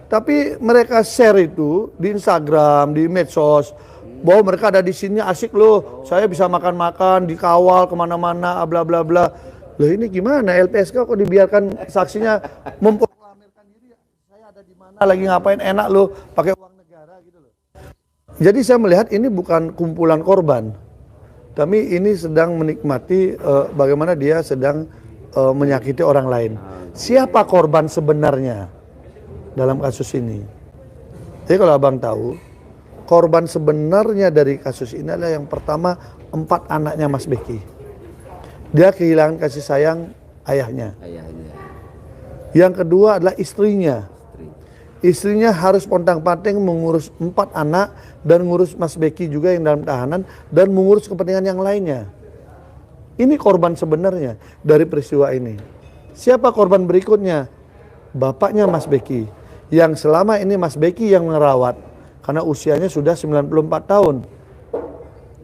Tapi mereka share itu di Instagram, di medsos, bahwa mereka ada di sini asik loh, saya bisa makan-makan, dikawal kemana-mana, bla bla bla. Loh ini gimana LPSK kok dibiarkan saksinya memproklamirkan diri, saya ada di mana lagi ngapain enak loh pakai uang negara gitu loh. Jadi saya melihat ini bukan kumpulan korban, tapi ini sedang menikmati bagaimana dia sedang menyakiti orang lain. Siapa korban sebenarnya dalam kasus ini? Jadi kalau abang tahu, korban sebenarnya dari kasus ini adalah yang pertama 4 anaknya Mas Beki. Dia kehilangan kasih sayang ayahnya. Yang kedua adalah istrinya. Istrinya harus pontang-panting mengurus 4 anak dan mengurus Mas Beki juga yang dalam tahanan dan mengurus kepentingan yang lainnya. Ini korban sebenarnya dari peristiwa ini. Siapa korban berikutnya? Bapaknya Mas Beki. Yang selama ini Mas Beki yang merawat karena usianya sudah 94 tahun.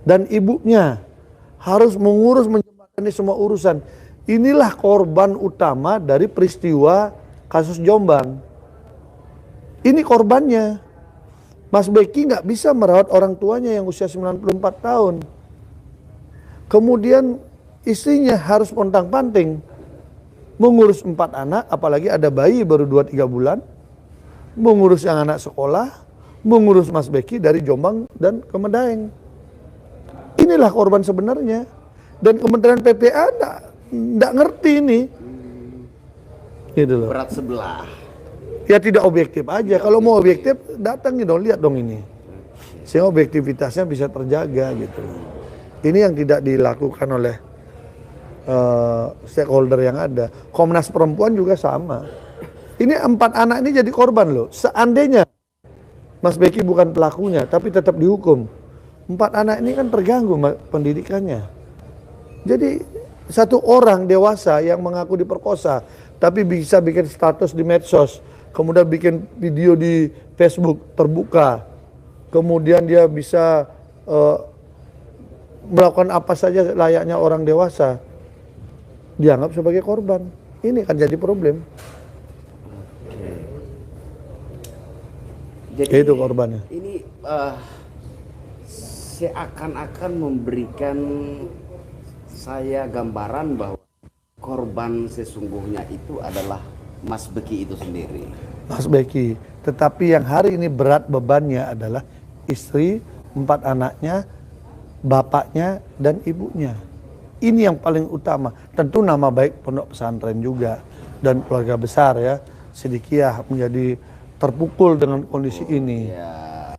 Dan ibunya harus mengurus ini semua urusan. inilah korban utama dari peristiwa kasus Jombang. Ini korbannya. Mas Beki nggak bisa merawat orang tuanya yang usia 94 tahun. Kemudian istrinya harus pontang-panting mengurus 4 anak, apalagi ada bayi baru 2-3 bulan, mengurus yang anak sekolah, mengurus Mas Beki dari Jombang dan ke Medaeng. Inilah korban sebenarnya. Dan Kementerian PPA enggak ngerti ini. Gitu loh. Berat sebelah. Ya tidak objektif aja. Kalau mau objektif, datang dong, lihat dong ini. Sehingga objektivitasnya bisa terjaga gitu. Ini yang tidak dilakukan oleh stakeholder yang ada. Komnas Perempuan juga sama. Ini 4 anak ini jadi korban loh. Seandainya Mas Beki bukan pelakunya, tapi tetap dihukum. 4 anak ini kan terganggu pendidikannya. Jadi satu orang dewasa yang mengaku diperkosa, tapi bisa bikin status di medsos, kemudian bikin video di Facebook terbuka, kemudian dia bisa melakukan apa saja layaknya orang dewasa, dianggap sebagai korban. Ini kan jadi problem. Jadi itu korbannya. Ini seakan-akan memberikan saya gambaran bahwa korban sesungguhnya itu adalah Mas Beki itu sendiri. Mas Beki, tetapi yang hari ini berat bebannya adalah istri, 4 anaknya, bapaknya, dan ibunya. Ini yang paling utama. Tentu nama baik pondok pesantren juga dan keluarga besar ya. Sidikiyah menjadi terpukul dengan kondisi ini. Ya.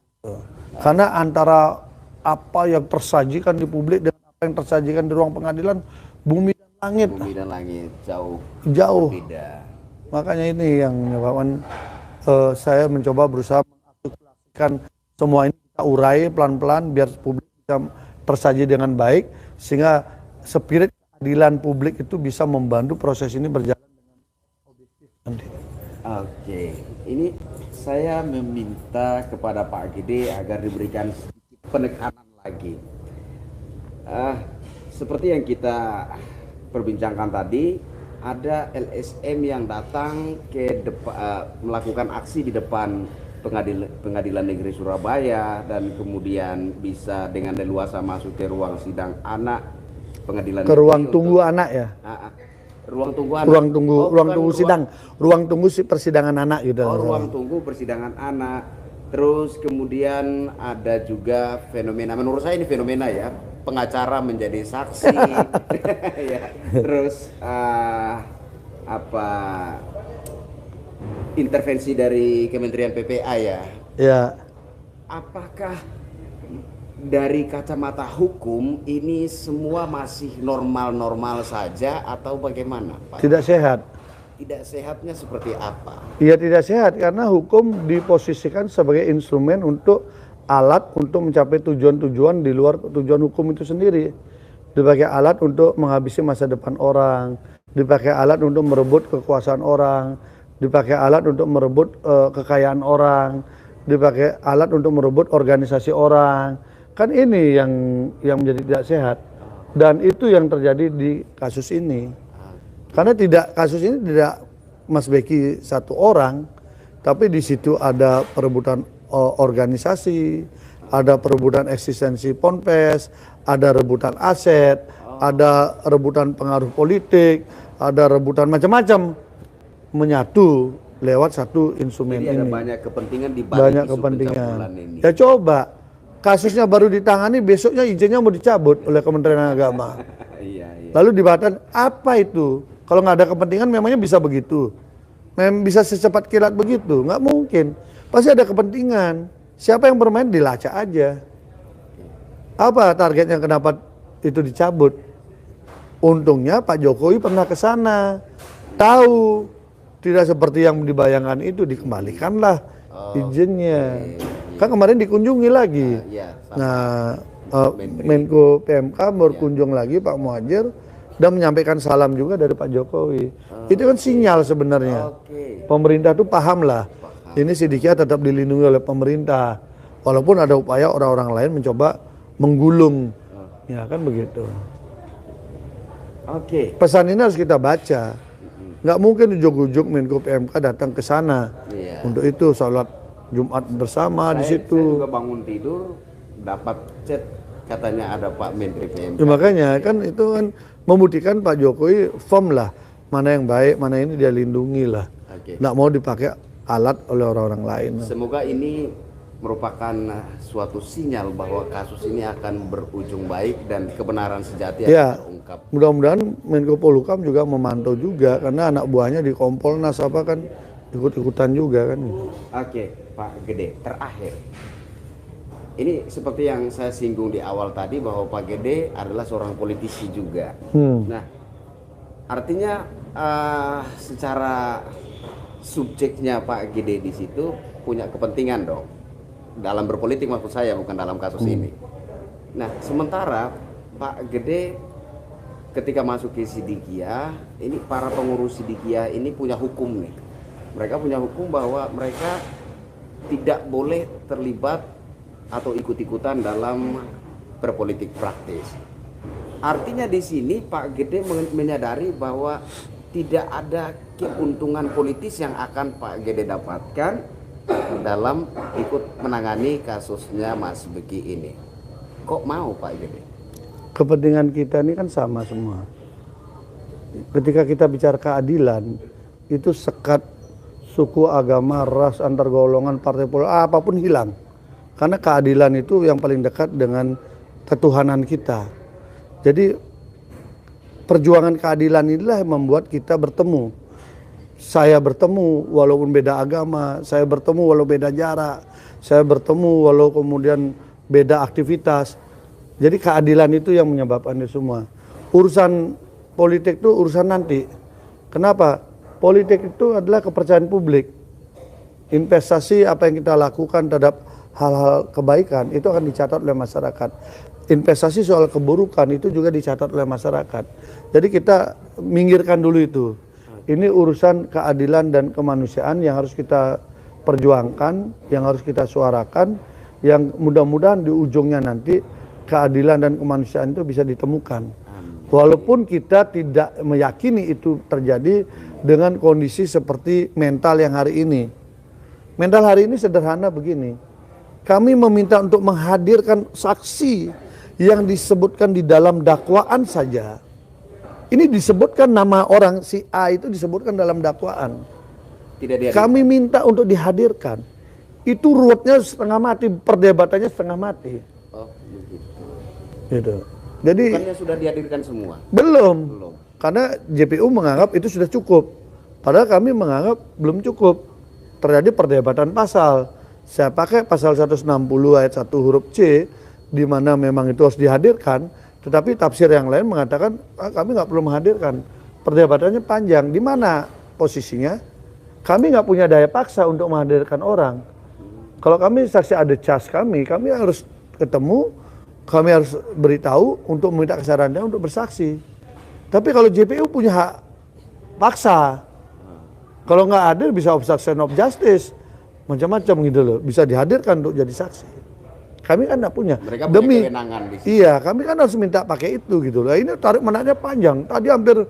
Karena antara apa yang tersajikan di publik dengan apa yang tersajikan di ruang pengadilan, bumi dan langit. Bumi dan langit jauh Beda. Makanya ini yang menyebabkan saya mencoba berusaha mengartikulasikan semua ini, kita urai pelan-pelan biar publik bisa tersaji dengan baik, sehingga spirit keadilan publik itu bisa membantu proses ini berjalan dengan objektif nanti. Oke, ini saya meminta kepada Pak Gede agar diberikan sedikit penekanan lagi. Seperti yang kita perbincangkan tadi, ada LSM yang datang ke melakukan aksi di depan pengadilan negeri Surabaya dan kemudian bisa dengan leluasa masuk ke ruang sidang anak pengadilan ke ruang negeri tunggu anak ya. Ruang tunggu anak. Ruang tunggu sidang. Ruang tunggu persidangan anak gitu. Ruang tunggu persidangan anak. Terus kemudian ada juga fenomena, menurut saya ini fenomena ya, pengacara menjadi saksi. Ya. Terus intervensi dari Kementerian PPA ya. Ya. Apakah dari kacamata hukum ini semua masih normal-normal saja atau bagaimana, Pak? Tidak sehat. Tidak sehatnya seperti apa? Iya tidak sehat karena hukum diposisikan sebagai instrumen untuk alat untuk mencapai tujuan-tujuan di luar tujuan hukum itu sendiri. Dipakai alat untuk menghabisi masa depan orang, dipakai alat untuk merebut kekuasaan orang, dipakai alat untuk merebut kekayaan orang, dipakai alat untuk merebut organisasi orang. Kan ini yang menjadi tidak sehat. Dan itu yang terjadi di kasus ini. Karena kasus ini tidak Mas Beki satu orang, tapi di situ ada perebutan organisasi, ada perebutan eksistensi ponpes, ada rebutan aset, ada rebutan pengaruh politik, ada rebutan macam-macam menyatu lewat satu instrumen. Jadi ini. ada banyak kepentingan di balik Banyak isu kepentingan. pencabulan ini. Ya coba kasusnya baru ditangani, besoknya izinnya mau dicabut oleh Kementerian Agama. Iya. Lalu dibahas apa itu? Kalau nggak ada kepentingan memangnya bisa begitu? Memang bisa secepat kilat begitu? Nggak mungkin. Pasti ada kepentingan. Siapa yang bermain dilacak aja. Apa targetnya kenapa itu dicabut? Untungnya Pak Jokowi pernah ke sana. Tahu tidak seperti yang dibayangkan itu, dikembalikanlah izinnya. Kan kemarin dikunjungi lagi. Nah, Menko PMK berkunjung lagi Pak Muhadjir dan menyampaikan salam juga dari Pak Jokowi. Itu kan sinyal sebenarnya. Pemerintah tuh paham lah. Ini Sidikiyah tetap dilindungi oleh pemerintah. Walaupun ada upaya orang-orang lain mencoba menggulung. Ya kan begitu. Oke. Pesan ini harus kita baca. Nggak mungkin ujuk-ujuk Menko PMK datang ke sana. Iya. Untuk itu sholat Jumat bersama di situ. Saya juga bangun tidur dapat chat katanya ada Pak Menteri PMK. Ya, makanya kan itu kan membuktikan Pak Jokowi firm lah. Mana yang baik, mana ini dia lindungi lah. Oke. Nggak mau dipakai alat oleh orang-orang lain. Semoga ini merupakan suatu sinyal bahwa kasus ini akan berujung baik dan kebenaran sejati Ya, akan terungkap. mudah-mudahan Menko Polhukam juga memantau juga karena anak buahnya di Kompolnas apa kan ikut-ikutan juga kan. Oke, Pak Gede, terakhir. Ini seperti yang saya singgung di awal tadi bahwa Pak Gede adalah seorang politisi juga. Nah, artinya secara subjeknya Pak Gede di situ punya kepentingan dong. Dalam berpolitik maksud saya, bukan dalam kasus ini. Nah, sementara Pak Gede ketika masuk ke Sidikiyah, ini para pengurus Sidikiyah ini punya hukum nih. Mereka punya hukum bahwa mereka tidak boleh terlibat atau ikut-ikutan dalam berpolitik praktis. Artinya di sini Pak Gede menyadari bahwa tidak ada keuntungan politis yang akan Pak Gede dapatkan dalam ikut menangani kasusnya Mas Beki ini. Kok mau Pak Gede? Kepentingan kita ini kan sama semua. Ketika kita bicara keadilan, itu sekat suku, agama, ras, antar golongan, partai politik, apapun hilang. Karena keadilan itu yang paling dekat dengan ketuhanan kita. Jadi perjuangan keadilan inilah yang membuat kita bertemu. Saya bertemu walaupun beda agama, saya bertemu walau beda jarak, saya bertemu walau kemudian beda aktivitas. Jadi keadilan itu yang menyebabkan itu semua. Urusan politik itu urusan nanti. Kenapa? Politik itu adalah kepercayaan publik. Investasi apa yang kita lakukan terhadap hal-hal kebaikan itu akan dicatat oleh masyarakat. Investasi soal keburukan itu juga dicatat oleh masyarakat. Jadi kita minggirkan dulu itu. Ini urusan keadilan dan kemanusiaan yang harus kita perjuangkan, yang harus kita suarakan, yang mudah-mudahan di ujungnya nanti keadilan dan kemanusiaan itu bisa ditemukan. Walaupun kita tidak meyakini itu terjadi dengan kondisi seperti mental yang hari ini. Mental hari ini sederhana begini. Kami meminta untuk menghadirkan saksi yang disebutkan di dalam dakwaan saja. Ini disebutkan nama orang si A itu disebutkan dalam dakwaan. Tidak dihadirkan. Kami minta untuk dihadirkan. Itu ruwetnya setengah mati, perdebatannya setengah mati. Oh, begitu. Gitu. Jadi Bukannya sudah dihadirkan semua? belum. Belum. Karena JPU menganggap itu sudah cukup. Padahal kami menganggap belum cukup. Terjadi perdebatan pasal. Saya pakai pasal 160 ayat 1 huruf C, di mana memang itu harus dihadirkan. Tetapi tafsir yang lain mengatakan kami nggak perlu menghadirkan. Perdebatannya panjang. Di mana posisinya? Kami nggak punya daya paksa untuk menghadirkan orang. Kalau kami saksi ada cas kami harus ketemu, kami harus beritahu untuk meminta kesarannya untuk bersaksi. Tapi kalau JPU punya hak paksa. Kalau nggak ada bisa obstruction of justice. Macam-macam gitu loh. Bisa dihadirkan untuk jadi saksi. Kami kan nggak punya. Mereka punya kewenangan di situ. Iya, kami kan harus minta pakai itu gitu loh. Ini tarik menariknya panjang. Tadi hampir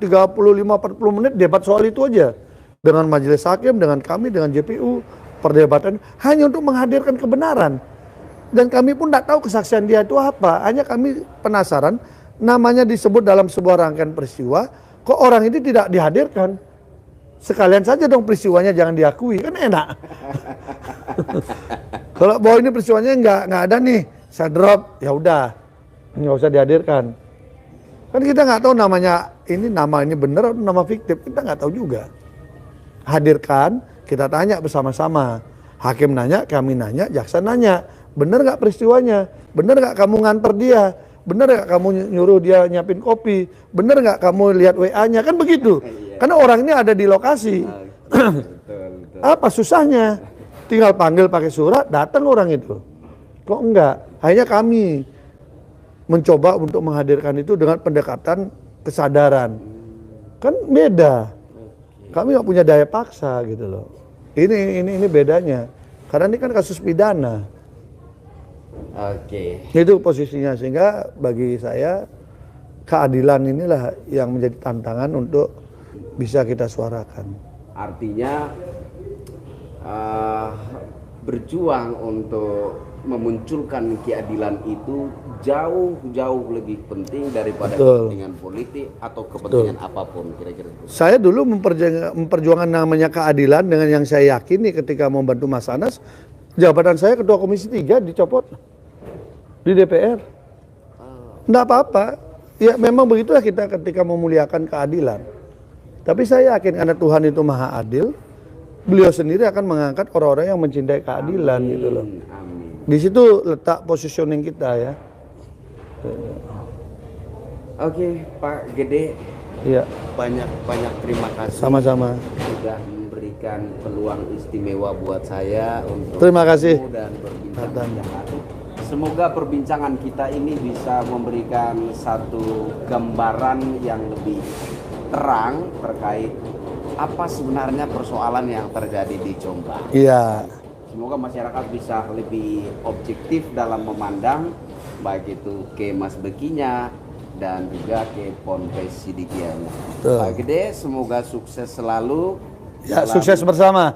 35-40 menit debat soal itu aja. Dengan majelis hakim, dengan kami, dengan JPU. Perdebatan hanya untuk menghadirkan kebenaran. Dan kami pun tidak tahu kesaksian dia itu apa. Hanya kami penasaran, namanya disebut dalam sebuah rangkaian peristiwa, kok orang ini tidak dihadirkan? Sekalian saja dong peristiwanya jangan diakui, kan enak. Kalau bahwa ini peristiwanya nggak ada nih, saya drop, ya udah, nggak usah dihadirkan. Kan kita nggak tahu namanya nama ini benar atau nama fiktif, kita nggak tahu juga. Hadirkan, kita tanya bersama-sama. Hakim nanya, kami nanya, jaksa nanya, benar nggak peristiwanya? Benar nggak kamu nganter dia? Benar nggak kamu nyuruh dia nyiapin kopi? Benar nggak kamu lihat WA-nya? Kan begitu. Karena orang ini ada di lokasi. Betul. Apa susahnya? Tinggal panggil pakai surat, datang orang itu. Kok enggak? Akhirnya kami mencoba untuk menghadirkan itu dengan pendekatan kesadaran. Kan beda. Kami nggak punya daya paksa gitu loh. Ini bedanya. Karena ini kan kasus pidana. Oke. Itu posisinya, sehingga bagi saya keadilan inilah yang menjadi tantangan untuk bisa kita suarakan. Artinya berjuang untuk memunculkan keadilan itu jauh lebih penting daripada Betul. kepentingan politik atau kepentingan apapun kira-kira. Saya dulu memperjuangkan namanya keadilan dengan yang saya yakini ketika membantu Mas Anas, jabatan saya Ketua Komisi 3 dicopot di DPR. Enggak apa-apa. Ya memang begitulah kita ketika memuliakan keadilan. Tapi saya yakin karena Tuhan itu Maha Adil, beliau sendiri akan mengangkat orang-orang yang mencintai keadilan gitu loh. Amin. Di situ letak positioning kita ya. Oke, Pak Gede, Iya, banyak terima kasih. sama-sama. Sudah memberikan peluang istimewa buat saya untuk Terima kasih. bertemu dan berbincang-bincang. Semoga perbincangan kita ini bisa memberikan satu gambaran yang lebih terang terkait apa sebenarnya persoalan yang terjadi di Jombang. Iya. Semoga masyarakat bisa lebih objektif dalam memandang baik itu ke Mas Bekinya dan juga ke Ponpes Sidikianya. Betul. Pak Gede, semoga sukses selalu. Ya, sukses bersama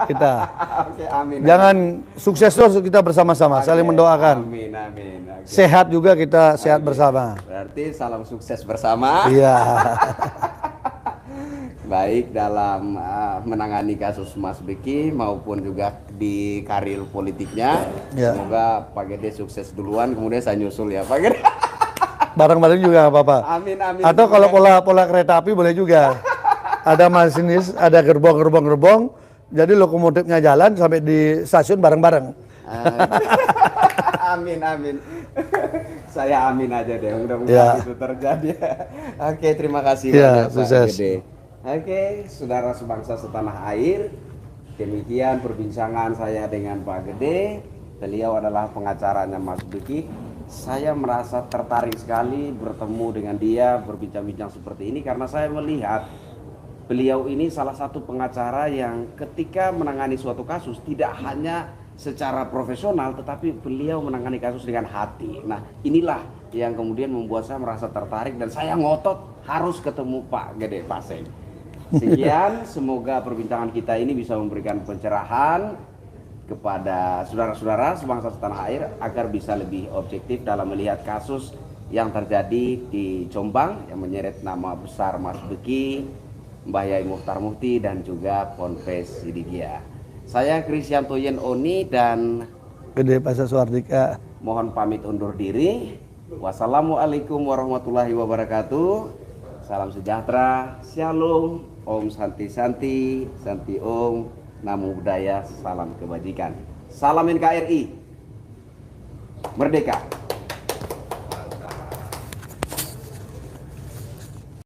kita. Oke, amin. Jangan sukses terus kita bersama-sama, saling mendoakan. Amin. Oke. Sehat juga kita sehat bersama. Berarti salam sukses bersama. Iya. Baik dalam menangani kasus Mas Beki maupun juga di karir politiknya. Ya. Semoga Pak Gede sukses duluan, kemudian saya nyusul ya Pak Gede. Bareng-bareng juga nggak apa-apa. Amin. Atau kalau pola kereta api boleh juga. Ada masinis, ada gerbong. Jadi lokomotifnya jalan sampai di stasiun bareng-bareng. Amin. Saya amin aja deh, mudah-mudahan Ya. itu terjadi. Oke, terima kasih Ya, banyak Pak sukses. Gede. Oke, saudara sebangsa setanah air, demikian perbincangan saya dengan Pak Gede. Beliau adalah pengacaranya Mas Beki. Saya merasa tertarik sekali bertemu dengan dia, berbincang-bincang seperti ini karena saya melihat beliau ini salah satu pengacara yang ketika menangani suatu kasus tidak hanya secara profesional tetapi beliau menangani kasus dengan hati. Nah, inilah yang kemudian membuat saya merasa tertarik dan saya ngotot harus ketemu Pak Gede Pasek. Sekian, semoga perbincangan kita ini bisa memberikan pencerahan kepada saudara-saudara sebangsa setanah air agar bisa lebih objektif dalam melihat kasus yang terjadi di Jombang yang menyeret nama besar Mas Beki, Mbah Yai Mukhtar Mufti dan juga Ponpes Sidikia. Saya Krisyanto Yen Oni dan Gede Pasek Suardika. mohon pamit undur diri. Wassalamualaikum warahmatullahi wabarakatuh. Salam sejahtera, shalom, om santi santi, santi om, namo buddhaya, salam kebajikan. Salam NKRI. Merdeka.